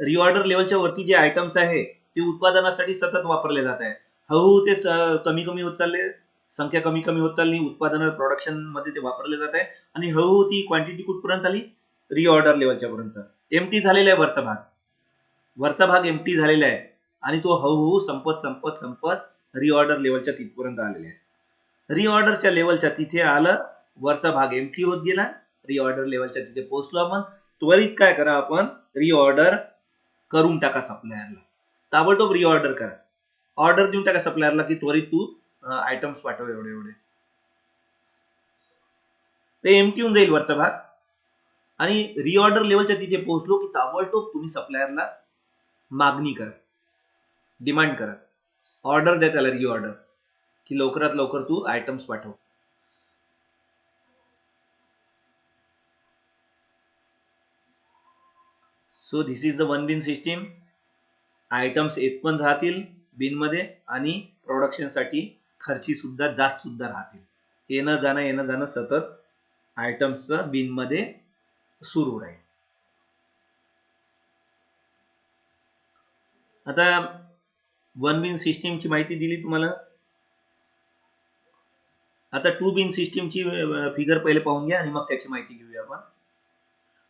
रिऑर्डर लेवलच्या वरती जे आयटम्स आहे ते उत्पादनासाठी सतत वापरले जात आहे. हळूहळू ते कमी होत चालले, संख्या कमी होत चालली, उत्पादन प्रोडक्शन मध्ये ते वापरले जात आहे आणि हळूहळू ती क्वांटिटी कुठपर्यंत आली, रिऑर्डर लेवलच्या पर्यंत. एम्प्टी झालेला आहे वरचा भाग एम्प्टी झालेला आहे आणि तो हळूहळू संपत रिऑर्डर लेवलच्या तिथपर्यंत आलेला आहे. रिऑर्डरच्या लेवलच्या तिथे आलं, वरचा भाग एम्प्टी होत गेला, रिऑर्डर लेवलच्या तिथे पोहोचलो आपण. त्वरित काय करा, आपण रिऑर्डर करून टाका सप्लायरला, ताबडतोब रिऑर्डर करा, ऑर्डर देऊन टाका सप्लायरला की त्वरित तू आयटम्स पाठव एवढे. ते एम्प्टी होऊन जाईल वरचा भाग आणि रिऑर्डर लेवलच्या तिथे पोहोचलो की ताबडतोब तुम्ही सप्लायरला मागणी करा, डिमांड करा, ऑर्डर द्या त्याला, रिऑर्डर, की लवकरात लवकर तू आयटम्स पाठव. So this is the one bin system. Items येत पण राहतील बिन मध्ये आणि प्रोडक्शन साठी खर्ची सुद्धा जात सुद्धा राहतील. येणं जाणं सतत आयटम्सचं बिन मध्ये सुरू राहील. आता वन बिन सिस्टीमची माहिती दिली तुम्हाला. आता टू बिन सिस्टीमची फिगर पहिले पाहून घ्या आणि मग त्याची माहिती घेऊया आपण.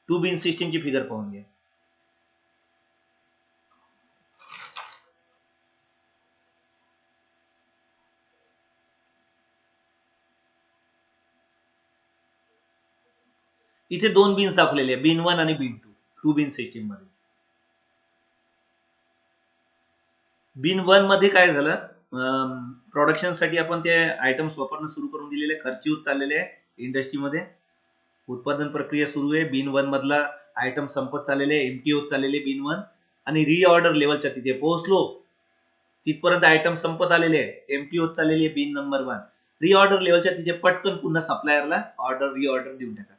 टू बिन सिस्टीमची फिगर पाहून घ्या. इथे दोन बिन्स दाखवलेले आहे, बिन 1 आणि बिन 2. टू बिन सिस्टीम मध्ये बिन 1 मध्ये काय झालं, प्रोडक्शन साठी आपण ते आयटम्स वापरणं सुरू करून दिलेले, खर्ची होत चाललेले आहे इंडस्ट्रीमध्ये, उत्पादन प्रक्रिया सुरू आहे. बिन 1 मधला आयटम संपत चाललेले, एमटी होत चाललेले बिन 1, आणि रिऑर्डर लेवलच्या तिथे पोहोचलो, तिथपर्यंत आयटम संपत आलेले आहे, एमटी होत चाललेली आहे बिन नंबर 1. रिऑर्डर लेवलच्या तिथे पटकन पुन्हा सप्लायरला रिऑर्डर देऊन टाका,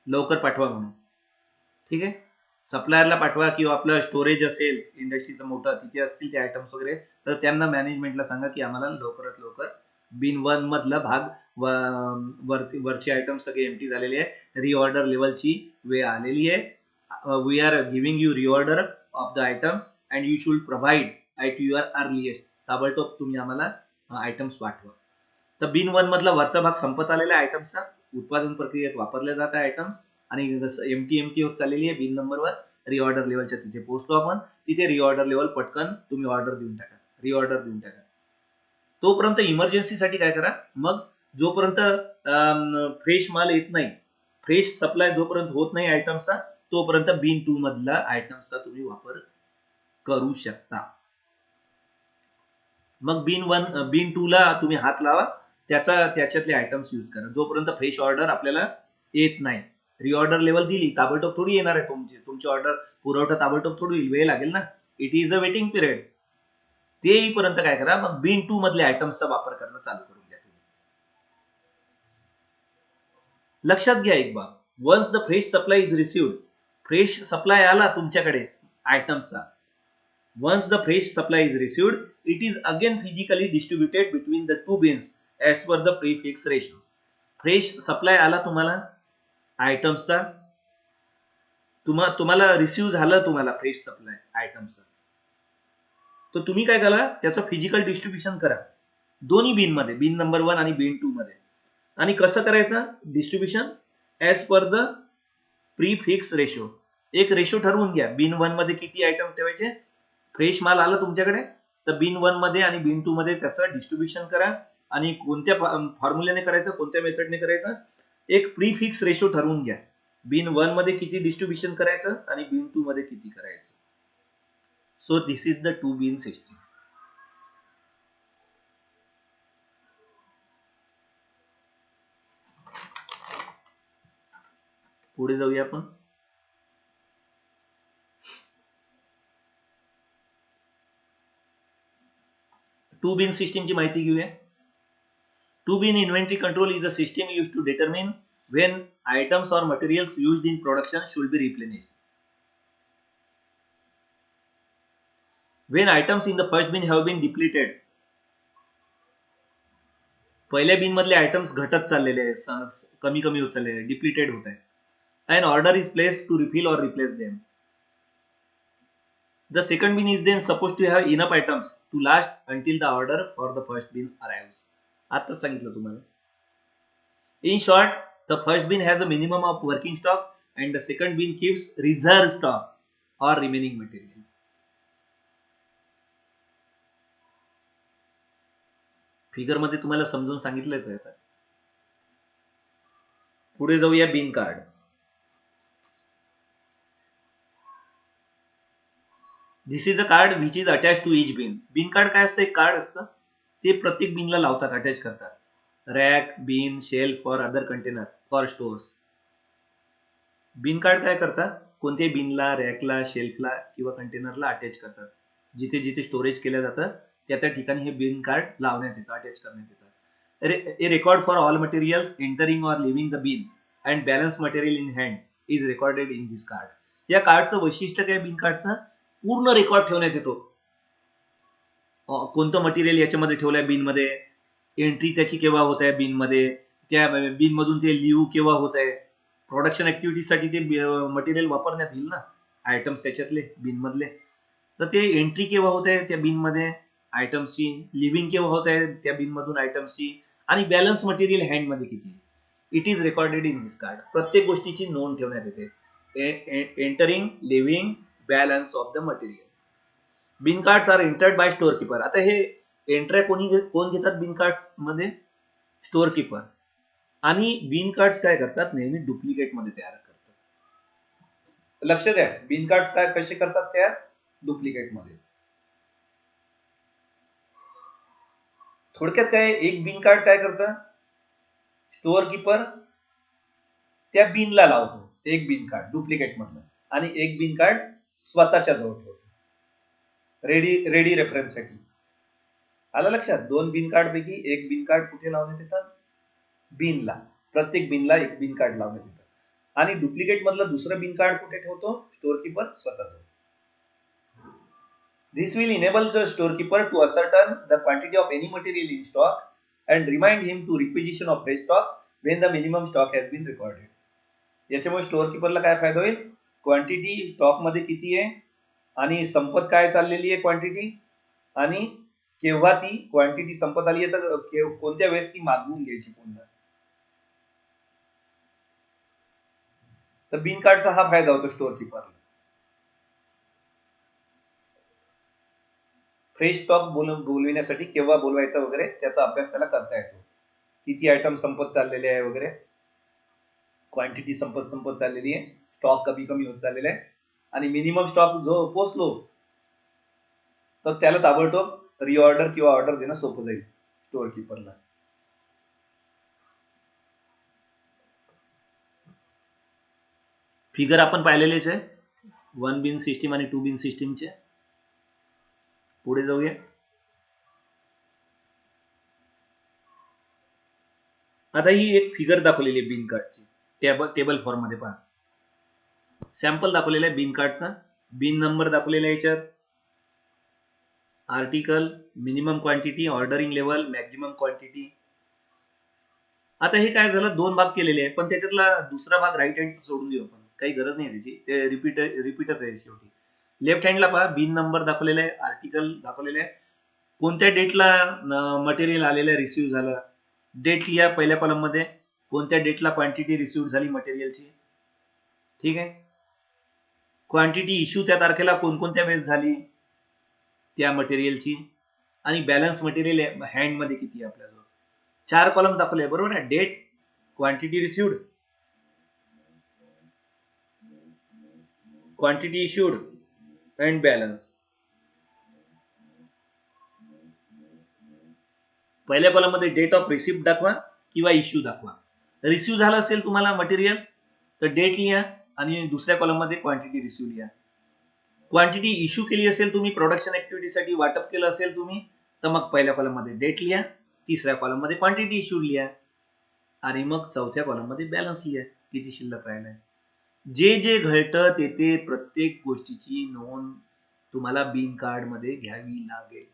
लवकर पाठवा म्हणून. ठीक आहे, सप्लायरला पाठवा, किंवा आपलं स्टोरेज असेल इंडस्ट्रीचं मोठं, तिथे असतील ते आयटम्स वगैरे, तर त्यांना मॅनेजमेंटला सांगा की आम्हाला लवकरात लवकर बिन 1 मधला भाग वरचे आयटम सगळे एम्प्टी झालेले आहे, रिऑर्डर लेवलची वेळ आलेली आहे. We are giving you reorder of the items and you should provide at your earliest. ताबडतोब तुम्ही आम्हाला आयटम्स पाठवा. तर बिन 1 मधला वरचा भाग संपत आलेला आहे आयटम्सचा, उत्पादन प्रक्रियेत वापरले जात आहे आयटम्स, आणि एमटी होत चाललेली आहे बिन नंबर 1. रिऑर्डर लेवलच्या तिथे पोहोचलो आपण, तिथे रिऑर्डर लेवल पटकन तुम्ही ऑर्डर देऊन टाका, रिऑर्डर देऊन टाका. तोपर्यंत इमर्जन्सीसाठी काय करा, मग जोपर्यंत फ्रेश माल येत नाही, फ्रेश सप्लाय जोपर्यंत होत नाही आयटम्सचा, तोपर्यंत बिन 2 मधला आयटम्सचा तुम्ही वापर करू शकता. मग बिन 2 ला तुम्ही हात लावा, त्याच्यातले आयटम्स यूज करा, जोपर्यंत फ्रेश ऑर्डर आपल्याला येत नाही. रिऑर्डर लेवल दिली, ताबडतोब थोडी येणार आहे तुमची ऑर्डर, पुरवठा ताबडतोब थोडी येईल, वेळ लागेल ना. It is a waiting period. ते येईपर्यंत काय करा, मग बिन 2 मधले आयटम्सचा वापर करणं चालू करून द्या तुम्ही. लक्षात घ्या एक बाब, once the fresh supply is received, fresh supply आला तुमच्याकडे आयटम्सचा, once the fresh supply is received, it is again physically distributed between the two bins as per the prefix ratio. Fresh supply आला तुम्हाला आयटम्सचा, तुम्हाला रिसिव्ह झालं, तुम्हाला fresh supply आयटम्सचा, तर तुम्ही काय करा, त्याचं फिजिकल डिस्ट्रीब्युशन करा दोन्ही बिन मध्ये, बिन नंबर 1 आणि बिन 2 मध्ये. आणि कसं करायचं distribution, as per the prefix ratio. एक रेशो ठरवून घ्या, बिन 1 मध्ये किती आयटम ठेवायचे, फ्रेश माल आला तुमच्याकडे, तर बिन 1 मध्ये आणि बिन 2 मध्ये त्याचं डिस्ट्रीब्युशन करा. आणि कोणत्या फॉर्म्युल्याने करायचं, कोणत्या मेथडने करायचं, एक प्रीफिक्स रेशो ठरवून घ्या, बिन 1 मध्ये किती डिस्ट्रीब्युशन करायचं आणि बिन 2 मध्ये किती करायचं. So this is the two bin system. पुढे जाऊया आपण. टू बिन सिस्टीमची माहिती घेऊया. Two bin inventory control is a system used to determine when items or materials used in production should be replenished. When items in the first bin have been depleted, पहिल्या बिन मधले items घटत चाललेले आहेत, कमी कमी होत चाललेले आहेत, डिप्लिटेड होत आहे, and order is placed to refill or replace them. The second bin is then supposed to have enough items to last until the order for the first bin arrives. आताच सांगितलं तुम्हाला. In short, the first bin has a minimum of working stock and the second bin keeps reserve stock or remaining material. Figure मध्ये तुम्हाला समजून सांगितलंच आहे. पुढे जाऊया bin card. This is a card which is attach to each bin. Bin card काय असतं, एक कार्ड असतं, ते प्रत्येक बिनला लावतात, अटॅच करतात. Rack, bin, shelf for other container for stores. Bin card काय करतात, कोणत्याही बिनला, रॅकला, शेल्फला किंवा कंटेनरला अटॅच करतात. जिथे जिथे स्टोरेज केलं जातं त्या त्या ठिकाणी हे बिन कार्ड लावण्यात येतं, अटॅच करण्यात येतं. A record for all materials entering or leaving the bin and balance material in hand is recorded in this card. या कार्डचं वैशिष्ट्य काय, बिन कार्डचं पूर्ण रेकॉर्ड ठेवण्यात येतो. कोणतं मटेरियल याच्यामध्ये ठेवलंय बिनमध्ये, एंट्री त्याची केव्हा होत आहे बिनमध्ये, त्या बिनमधून ते लिव्ह केव्हा होत आहे, प्रोडक्शन ऍक्टिव्हिटीसाठी ते मटेरियल वापरण्यात येईल ना, आयटम्स त्याच्यातले बिनमधले, तर ते एंट्री केव्हा होत आहे त्या बिनमध्ये आयटम्सची, लिव्हिंग केव्हा होत आहे त्या बिनमधून आयटम्सची, आणि बॅलन्स मटेरियल हँडमध्ये किती, it is recorded in this card. प्रत्येक गोष्टीची नोंद ठेवण्यात येते. Entering, living, balance of the material. Bin cards are entered by store keeper. आता हे एंट्र्या कोण घेतात बिन कार्ड्स मध्ये, स्टोअर कीपर. आणि बिन कार्ड्स काय करतात, नेहमी डुप्लिकेट मध्ये तयार करतात. लक्ष द्या, बिन कार्ड्स काय कसे करतात तयार, डुप्लिकेट मध्ये. थोडक्यात काय, एक बिन कार्ड काय करतं, स्टोअर कीपर त्या बिनला लावतो एक बिन कार्ड डुप्लिकेट मधलं, आणि एक बिन कार्ड स्वतःच्या जवळ ठेवतो रेडी रेफरन्स साठी. आलं लक्षात, दोन बिन कार्ड पैकी एक बिन कार्ड कुठे लावण्यात येतं, बिनला. प्रत्येक बिनला एक बिन कार्ड लावण्यात येतं. आणि डुप्लिकेट मधलं दुसरं बिन कार्ड कुठे ठेवतो, स्टोअर कीपर स्वतःच. This will enable the storekeeper to ascertain the quantity of any material in stock and remind him to requisition of fresh stock when the minimum stock has been recorded. याच्यामुळे store कीपरला काय फायदा होईल, quantity stock मध्ये किती आहे आणि संपत काय चाललेली आहे क्वांटिटी, आणि केव्हा ती क्वांटिटी संपत आली आहे तर कोणत्या वेळेस ती मागवून घ्यायची पुन्हा. तर बिन कार्डचा हा फायदा होतो स्टोअर कीपरला. फ्रेश स्टॉक बोलविण्यासाठी केव्हा बोलवायचा वगैरे त्याचा अभ्यास त्याला करता येतो. किती आयटम संपत चाललेले आहे वगैरे, क्वांटिटी संपत चाललेली आहे, स्टॉक कमी होत चाललेला आहे, आणि मिनिमम स्टॉक जो पोचलो तर त्याला ताबडतोब रिऑर्डर किंवा ऑर्डर देणं सोपं जाईल स्टोअर कीपरला. फिगर आपण पाहिलेलेच आहे, 1 बिन सिस्टीम आणि 2 बिन सिस्टीमचे. पुढे जाऊया. आता ही एक फिगर दाखवलेली आहे बिन कार्डची, टेबल फॉर्म मध्ये पहा. सॅम्पल दाखवलेला आहे बिन कार्डचा, बिन नंबर दाखवलेला आहे याच्यात, article, minimum quantity, ordering level, maximum quantity. आता हे काय झालं, दोन भाग केलेले आहे, पण त्याच्यातला दुसरा भाग राईट हँडचा सोडून देऊ आपण, काही गरज नाही त्याची, ते रिपीटच आहे शेवटी. लेफ्ट हँडला पहा, बिन नंबर दाखवलेला आहे, आर्टिकल दाखवलेलं आहे, कोणत्या डेटला मटेरियल आलेलं आहे, रिसिव्ह झालं, डेट लिहा पहिल्या कॉलम मध्ये, कोणत्या डेटला क्वांटिटी रिसिव्ह झाली मटेरियलची. ठीक आहे, क्वांटिटी इश्यू त्या तारखेला कोणकोणत्या वेळेस झाली त्या मटेरियलची, आणि बॅलन्स मटेरियल हँड मध्ये किती आहे आपल्याजवळ. 4 कॉलम दाखवले बरोबर आहे, date, quantity received, quantity issued and balance. पहिल्या कॉलम मध्ये डेट ऑफ रिसिप्ट दाखवा किंवा इश्यू दाखवा. रिसिव्ह झालं असेल तुम्हाला मटेरियल तर डेट लिहा, आणि दुसऱ्या कॉलम मध्ये क्वांटिटी रिसिव्ह लिहा. क्वांटिटी इश्यू केली असेल तुम्ही, प्रोडक्शन ऍक्टिव्हिटीसाठी वाटप केलं असेल तुम्ही, तर मग पहिल्या कॉलम मध्ये डेट लिहा, तिसऱ्या कॉलम मध्ये क्वांटिटी इश्यूड लिहा, आणि मग चौथ्या कॉलम मध्ये बॅलन्स लिहा किती शिल्लक राहिलाय. जे जे घडतं ते प्रत्येक गोष्टीची नोंद तुम्हाला बिन कार्ड मध्ये घ्यावी लागेल.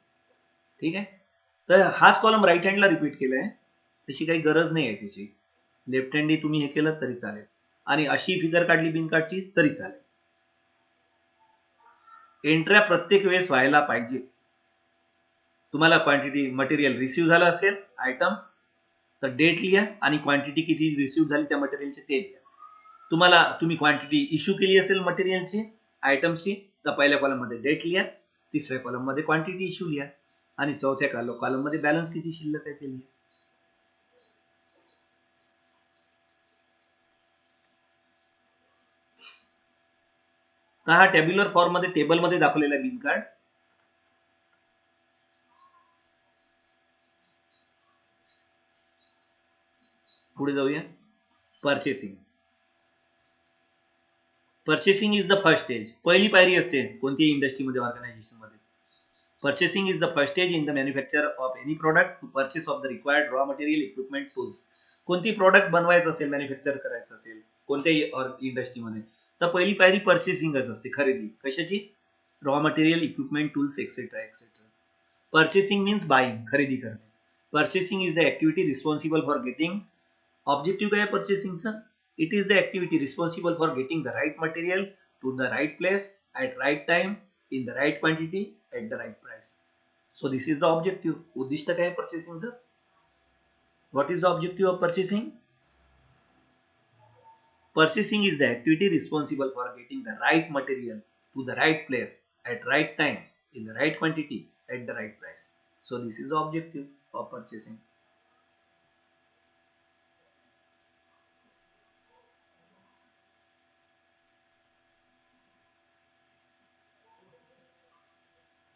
ठीक आहे, तर हाच कॉलम राईट हँडला रिपीट केलाय, तशी काही गरज नाही आहे त्याची. लेफ्ट हँडी तुम्ही हे केलं तरी चालेल, आणि अशी फिगर काढली बिन कार्डची तरी चालेल. एंट्र्या प्रत्येक वेळेस व्हायला पाहिजे. तुम्हाला क्वांटिटी मटेरियल रिसिव्ह झालं असेल आयटम तर डेट लिहा, आणि क्वांटिटी किती रिसिव्ह झाली त्या मटेरियलची ते लिहा. तुम्ही क्वांटिटी इश्यू केली असेल मटेरियलची, आयटमची, तर पहिल्या कॉलम मध्ये डेट लिहा, तिसऱ्या कॉलम मध्ये क्वांटिटी इश्यू लिहा, आणि चौथ्या कॉलम मध्ये बॅलन्स किती शिल्लक आहे ते लिहा. तर हा टॅब्युलर फॉर्म मध्ये टेबल मध्ये दाखवलेला बिन कार्ड. पुढे जाऊया, purchasing. Purchasing is the first stage. पहिली पायरी असते कोणत्याही इंडस्ट्रीमध्ये, ऑर्गनायझेशनमध्ये. Purchasing is the first stage in the manufacture of any product to purchase of the required raw material, equipment, tools. कोणती प्रॉडक्ट बनवायचं असेल, मॅन्युफॅक्चर करायचं असेल कोणत्याही इंडस्ट्रीमध्ये, तर पहिली पायरी पर्चेसिंगच असते. खरेदी कशाची? Raw material, equipment, tools, etcetera etcetera. Purchasing means buying, खरेदी करणे. Purchasing is the activity responsible for getting. Objective काय आहे पर्चेसिंगचा? It is the activity responsible for getting the right material to the right place at right time in the right quantity at the right price. So this is the objective. उद्दिष्ट काय आहे पर्चेसिंगचं? What is the objective of purchasing? Purchasing is the activity responsible for getting the right material to the right place at right time in the right quantity at the right price. So this is the objective of purchasing.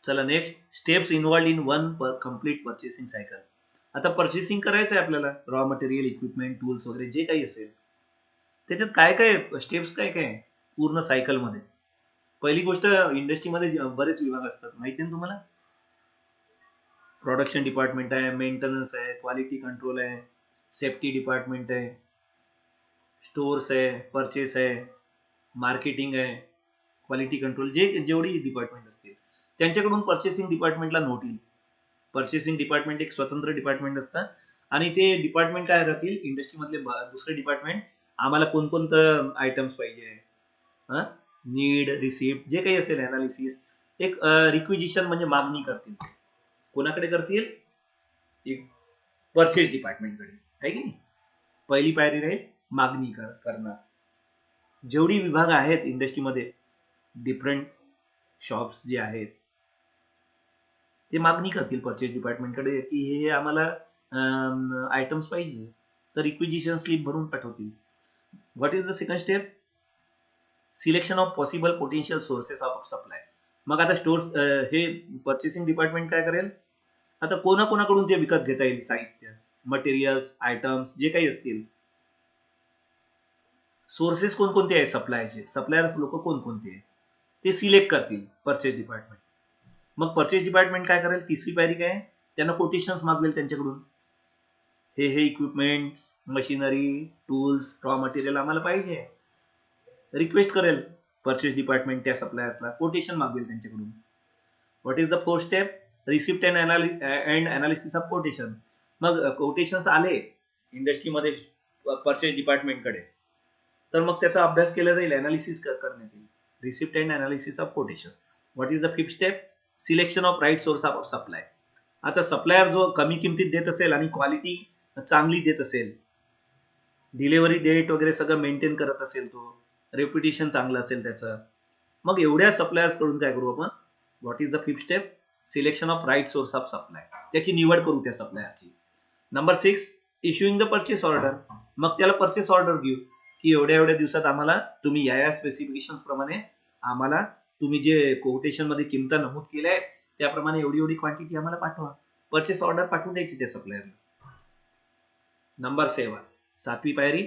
चला next, steps involved in one complete purchasing cycle. आता purchasing करायचं आहे आपल्याला, raw material, equipment, tools वगैरे जे काही असेल, त्याच्यात काय काय स्टेप्स काय काय पूर्ण सायकलमध्ये. पहिली गोष्ट, इंडस्ट्रीमध्ये बरेच विभाग असतात, माहिती आहे तुम्हाला. प्रोडक्शन डिपार्टमेंट आहे, मेंटेनन्स आहे, क्वालिटी कंट्रोल आहे, सेफ्टी डिपार्टमेंट आहे, स्टोर्स आहे, परचेस आहे, मार्केटिंग आहे, क्वालिटी कंट्रोल, जेवढी डिपार्टमेंट असतील त्यांच्याकडून पर्चेसिंग डिपार्टमेंटला नोट येईल. पर्चेसिंग डिपार्टमेंट एक स्वतंत्र डिपार्टमेंट असतं आणि ते डिपार्टमेंट काय राहतील, इंडस्ट्रीमधले दुसरे डिपार्टमेंट, आम्हाला कोणकोणतं आयटम्स पाहिजे, नीड, रिसिप्ट, जे काही असेल अनालिसिस, एक रिक्विजिशन म्हणजे मागणी करतील. कोणाकडे करतील? परचेस डिपार्टमेंटकडे, आहे की नाही. पहिली पायरी राहील मागणी करणं. जेवढी विभाग आहेत इंडस्ट्रीमध्ये, डिफरंट शॉप्स जे आहेत, ते मागणी करतील परचेस डिपार्टमेंटकडे की हे आम्हाला आयटम्स पाहिजे, तर रिक्विजिशन स्लिप भरून पाठवतील. What is the second step? Selection of possible potential sources of supply. मग आता स्टोर्स, हे पर्चेसिंग डिपार्टमेंट काय करेल, आता कोणाकोणाकडून ते विकत घेता येईल साहित्य, मटेरियल्स, आयटम्स जे काही असतील, सोर्सेस कोणकोणते आहे सप्लायचे, सप्लायर्स लोक कोणकोणते आहे, ते सिलेक्ट करतील पर्चेस डिपार्टमेंट. मग पर्चेस डिपार्टमेंट काय करेल, तिसरी पायरी काय, त्यांना कोटेशन्स मागवेल त्यांच्याकडून. हे equipment, machinery, tools, raw material आम्हाला पाहिजे. रिक्वेस्ट करेल परचेस डिपार्टमेंट त्या सप्लायर्सला, कोटेशन मागवेल त्यांच्याकडून. What is the fourth step? Receipt and analysis of quotation. मग कोटेशन्स आले इंडस्ट्रीमध्ये परचेस डिपार्टमेंटकडे, तर मग त्याचा अभ्यास केला जाईल, अनालिसिस करण्यात येईल. Receipt and analysis of quotation. What is the fifth step? Selection of right source of supply. आता सप्लायर जो कमी किमतीत देत असेल आणि क्वालिटी चांगली देत असेल, डिलिव्हरी डेट वगैरे सगळं मेंटेन करत असेल, तो रेप्युटेशन चांगलं असेल त्याचं, मग एवढ्या सप्लायर्स कडून काय करू आपण? What is the fifth step? Selection of right source of supply. त्याची निवड करू त्या सप्लायरची. Number 6, issuing the purchase order. मग त्याला परचेस ऑर्डर देऊ की एवढ्या एवढ्या दिवसात आम्हाला तुम्ही या स्पेसिफिकेशन प्रमाणे आम्हाला तुम्ही जे कोटेशन मध्ये किंमत नमूद केल्या आहेत त्याप्रमाणे एवढी एवढी क्वांटिटी आम्हाला पाठवा. परचेस ऑर्डर पाठवून द्यायची त्या सप्लायरला. नंबर 7, सातवी पायरी,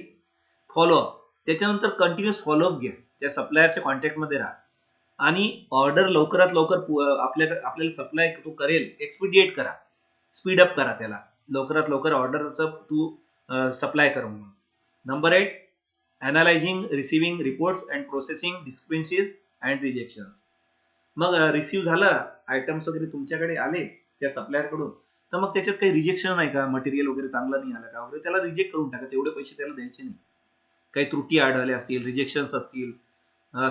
फॉलोअप. त्याच्यानंतर कंटिन्युअस फॉलोअप घ्या, त्या सप्लायरच्या कॉन्टॅक्टमध्ये राहा आणि ऑर्डर लवकरात लवकर आपल्याला सप्लाय तो करेल, एक्सपिडिएट करा, स्पीडअप करा त्याला, लवकरात लवकर ऑर्डरचं तू सप्लाय कर म्हणून. Number 8, analysing receiving reports and processing discrepancies and rejections. मग रिसिव्ह झालं, आयटम्स वगैरे तुमच्याकडे आले त्या सप्लायर कडून, तर मग त्याच्यात काही रिजेक्शन नाही का, मटेरियल वगैरे चांगलं नाही आलं का वगैरे, त्याला रिजेक्ट करून टाका, तेवढे पैसे त्याला द्यायचे नाही. काही त्रुटी आढळल्या असतील, रिजेक्शन्स असतील,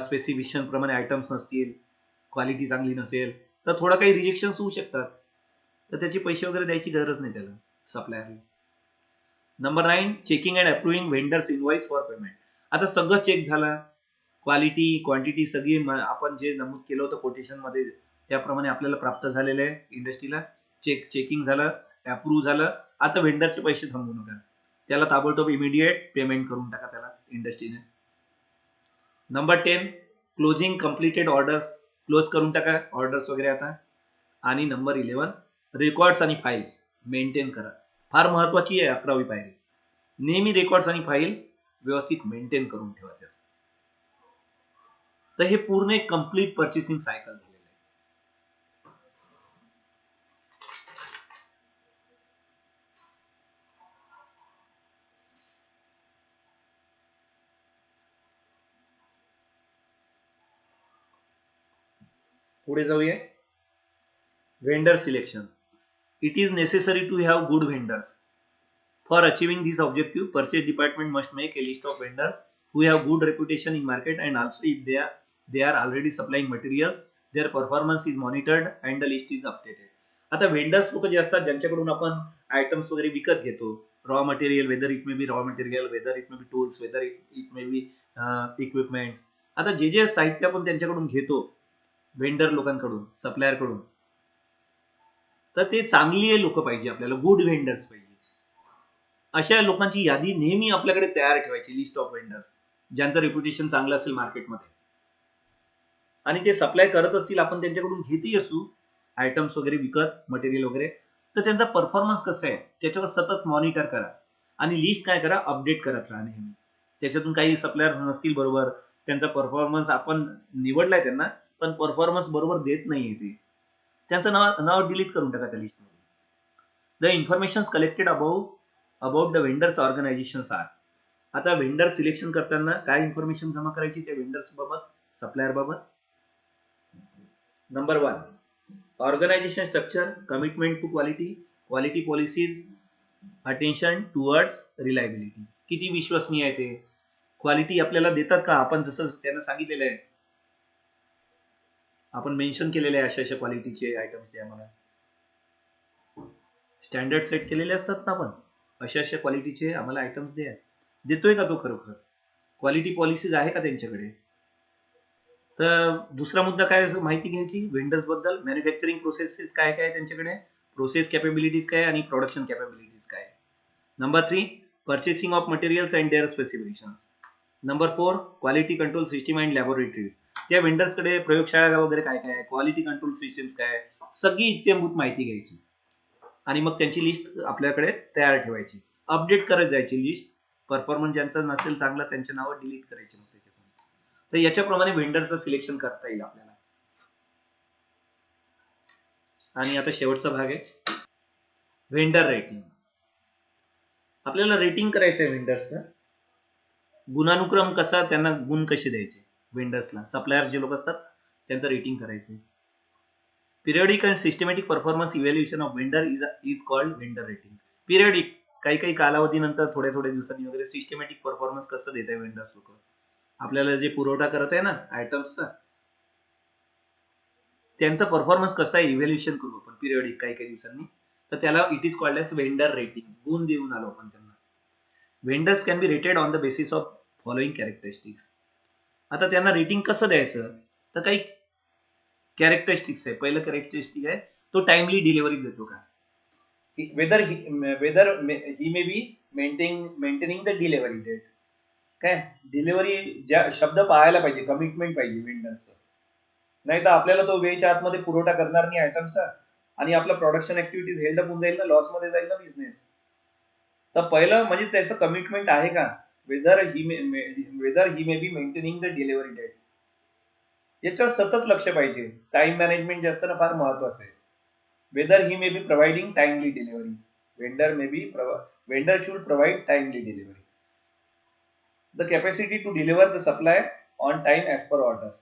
स्पेसिफिकेशन प्रमाणे आयटम्स नसतील, क्वालिटी चांगली नसेल, तर थोडं काही रिजेक्शन्स होऊ शकतात, तर त्याचे पैसे वगैरे द्यायची गरज नाही त्याला, सप्लायरला. Number 9, checking and approving vendors invoice for payment. आता सगळं चेक झालं, क्वालिटी, क्वांटिटी सगळी आपण जे नमूद केलं होतं कोटेशन मध्ये त्याप्रमाणे आपल्याला प्राप्त झालेलं आहे इंडस्ट्रीला. चेकिंग झालं, अप्रूव्ह झालं. आता व्हेंडरचे पैसे थांबवू नका, त्याला ताबडतोब इमिडिएट पेमेंट करून टाका त्याला इंडस्ट्रीने. Number 10, closing completed orders. Close करून टाका ऑर्डर्स वगैरे आता. आणि नंबर 11, रेकॉर्ड्स आणि फाईल्स मेंटेन करा. फार महत्वाची आहे 11वी पायरी. नेहमी रेकॉर्ड्स आणि फाईल व्यवस्थित मेंटेन करून ठेवा त्याचं. तर हे पूर्ण एक कम्प्लीट पर्चेसिंग सायकल झालेलं आहे. पुढे जाऊया. Vendor selection. It is necessary to have good vendors. For achieving this objective, purchase department must make a list of vendors who have good reputation in market, and also if they are already supplying materials, their performance is monitored and the list is updated. आता vendors लोक जे असतात ज्यांच्याकडून आपण items वगैरे विकत घेतो, raw material, weather it may be raw material, weather it may B tools, weather it may B equipments. आता जे जे साहित्य आपण त्यांच्याकडून घेतो, वेंडर लोकांकडून, सप्लायर कडून, तर ते चांगली लोक पाहिजे, आपल्याला गुड वेंडर्स पाहिजे. अशा लोकांची यादी नेहमी आपल्याकडे तयार ठेवायची, लिस्ट ऑफ वेंडर्स ज्यांचं रेप्युटेशन चांगलं असेल मार्केटमध्ये, आणि ते सप्लाय करत असतील, आपण त्यांच्याकडून घेतही असू आयटम्स वगैरे विकत, मटेरियल वगैरे, तर त्यांचा परफॉर्मन्स कसं आहे त्याच्यावर सतत मॉनिटर करा आणि लिस्ट काय करा, अपडेट करत राहा नेहमी. त्याच्यातून काही सप्लायर्स नसतील बरोबर, त्यांचा परफॉर्मन्स आपण निवडलाय त्यांना पण परफॉर्मन्स बरोबर देत नाहीये, ते त्यांचं नाव डिलीट करून टाका त्या लिस्टमध्ये. The information collected about the vendors organisations are. आता वेंडर सिलेक्शन करताना काय इन्फॉर्मेशन जमा करायची त्या वेंडर्स बाबत, सप्लायर बाबत. Number 1, organisation structure, commitment to quality, quality policies, attention towards reliability. किती विश्वसनीय आहे ते, क्वालिटी आपल्याला देतात का, आपण जसं त्यांना सांगितलेलं आहे, आपण मेन्शन केलेले आहे अशा क्वालिटीचे आयटम्स द्या मला, स्टँडर्ड सेट केलेले असतात ना आपण, अशा क्वालिटीचे आम्हाला आयटम्स द्या. देतोय का तो खरोखर, क्वालिटी पॉलिसीज आहे का त्यांच्याकडे. तर दुसरा मुद्दा काय माहिती घ्यायची वेंडर्स बद्दल, मॅन्युफॅक्चरिंग प्रोसेसेस काय काय त्यांच्याकडे, प्रोसेस कॅपेबिलिटीज काय आणि प्रोडक्शन कॅपेबिलिटीज काय. Number 3, purchasing of materials and their specifications. Number 4, quality control system and laboratories. त्या वेंडर्सकडे प्रयोगशाळा वगैरे काय काय, क्वालिटी कंट्रोल सिस्टीम्स काय, सगळी इत्याभूत माहिती घ्यायची आणि मग त्यांची लिस्ट आपल्याकडे तयार ठेवायची, अपडेट करत जायची लिस्ट. परफॉर्मन्स ज्यांचा नसेल चांगला त्यांचे नाव डिलीट करायचे मग त्याच्यातून. तर याच्याप्रमाणे वेंडरचं सिलेक्शन करता येईल आपल्याला. आणि आता शेवटचा भाग आहे व्हेंडर रेटिंग. आपल्याला रेटिंग करायचं आहे वेंडर्सचं, गुणानुक्रम कसा, त्यांना गुण कसे द्यायचे वेंडर्सला, सप्लायर जे लोक असतात त्यांचं रेटिंग करायचं. Periodic and systematic performance evaluation of vendor is called vendor rating. Periodic, काही कालावधीनंतर थोड्या दिवसांनी वगैरे सिस्टमॅटिक परफॉर्मन्स कसं देत आहे वेंडर्स लोक, आपल्याला जे पुरवठा करत आहे ना आयटम्सचा, त्यांचा परफॉर्मन्स कसा आहे इव्हॅल्युएशन करू आपण पिरियडिक काही दिवसांनी, तर त्याला it is called as vendor rating. गुण देऊन आलो आपण त्यांना. Vendors can be rated on the basis of following characteristics. आता त्यांना रेटिंग कसं द्यायचं, तर काही कॅरेक्टरिस्टिक्स आहे. पहिलं कॅरेक्टरिस्टिक आहे, तो टाइमली डिलिव्हरी देतो का, whether he may be maintaining the delivery date. काय डिलिव्हरी, ज्या शब्द पाहायला पाहिजे, कमिटमेंट पाहिजे वेंडर्सचं, नाही तर आपल्याला तो वेळेच्या आतमध्ये पुरवठा करणार नाही आयटमचा आणि आपलं प्रोडक्शन ऍक्टिव्हिटीज हेल्ड अप होऊन जाईल ना, लॉस मध्ये जाईल ना बिझनेस. तर पहिलं म्हणजे त्याचं कमिटमेंट आहे का, whether he may be maintaining the delivery date, याच्यावर सतत लक्ष पाहिजे. टाइम मॅनेजमेंट जे असतं ना फार महत्वाचं आहे. Whether he may be providing timely delivery, vendor should provide timely delivery. The capacity to deliver the supply on time as per orders.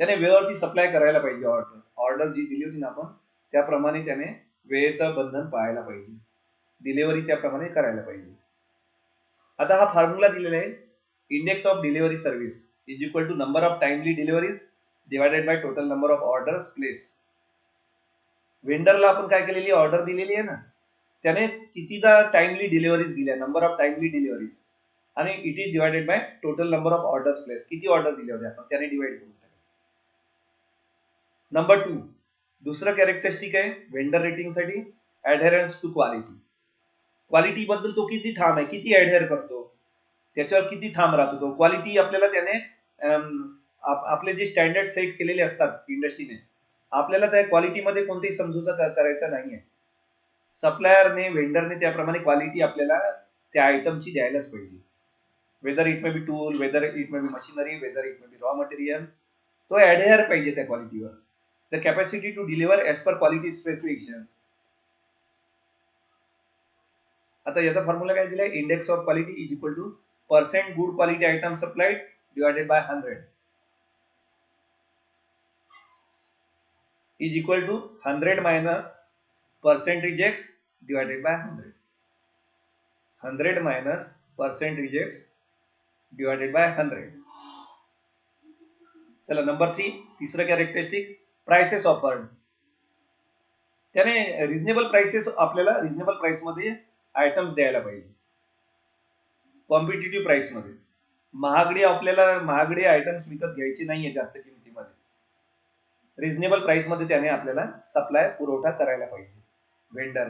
त्याने वेळेवरती सप्लाय करायला पाहिजे, ऑर्डर जी दिली होती ना आपण त्याप्रमाणे त्याने वेळेचं बंधन पाळायला पाहिजे, डिलिव्हरी त्याप्रमाणे करायला पाहिजे. आता हा फॉर्म्युला दिलेला आहे, index of delivery service is equal to number of timely deliveries divided by total number of orders place. वेंडरला आपण काय केलेली ऑर्डर दिलेली आहे ना, त्याने कितीदा टाइमली डिलिव्हरीज दिल्या, नंबर ऑफ टाइमली डिलिव्हरीज, आणि it is divided by total number of orders place, किती ऑर्डर दिल्या होत्या आपण त्याने डिवाइड करून. नंबर 2, दुसरं कॅरेक्टरिस्टिक आहे वेंडर रेटिंग साठी, ऍडहेरन्स टू क्वालिटी. क्वालिटी बद्दल तो किती ठाम आहे, किती ऍडहेर करतो, त्याच्यावर किती ठाम राहतो तो. क्वालिटी आपल्याला त्याने आपले जे स्टँडर्ड सेट केलेले असतात इंडस्ट्रीने, आपल्याला त्या क्वालिटीमध्ये कोणतीही समजुता करायचा नाहीये. सप्लायरने, वेंडरने त्याप्रमाणे क्वालिटी आपल्याला त्या आयटमची द्यायलाच पाहिजे. Whether it may be tool, whether it may be machinery, whether it may be raw material, तो ऍडहेअर पाहिजे त्या क्वालिटीवर. The capacity to deliver as per quality specifications. आता याचा फॉर्म्युला काय दिलाय, index of quality is equal to percent good quality item supplied divided by 100 is equal to 100 minus percent rejects divided by 100. 100 minus percent rejects divided by 100. चला number 3, तिसरं characteristic, prices offered. त्याने reasonable prices, आपल्याला reasonable price मध्ये items द्यायला पाहिजे. Competitive price मध्ये आपल्याला महागडे आयटम्स विकत घ्यायचे नाहीये जास्त किमतीमध्ये. रिझनेबल प्राइस मध्ये त्याने आपल्याला सप्लाय पुरवठा करायला पाहिजे vendor.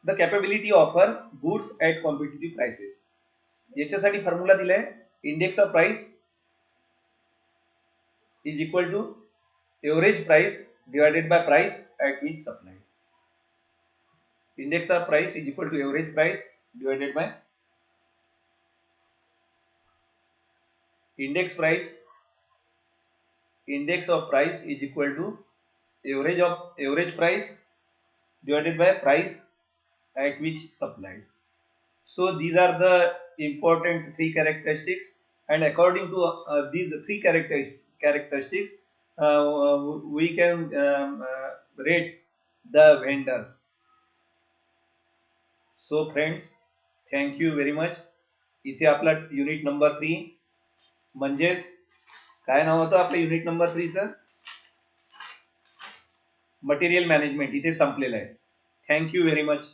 The capability offer goods at competitive prices. याच्यासाठी फॉर्म्युला दिलाय, index of price is equal to average price divided by price at which supply. Index of price is equal to average price divided by index of price is equal to average price divided by price at which supplied. So these are the important three characteristics, and according to these three characteristics we can rate the vendors. So friends, thank you very much. इथे आपला unit number 3 म्हणजेच काय नाव होतं आपल्या unit number 3 चं, material management, इथे संपलेलं आहे. Thank you very much.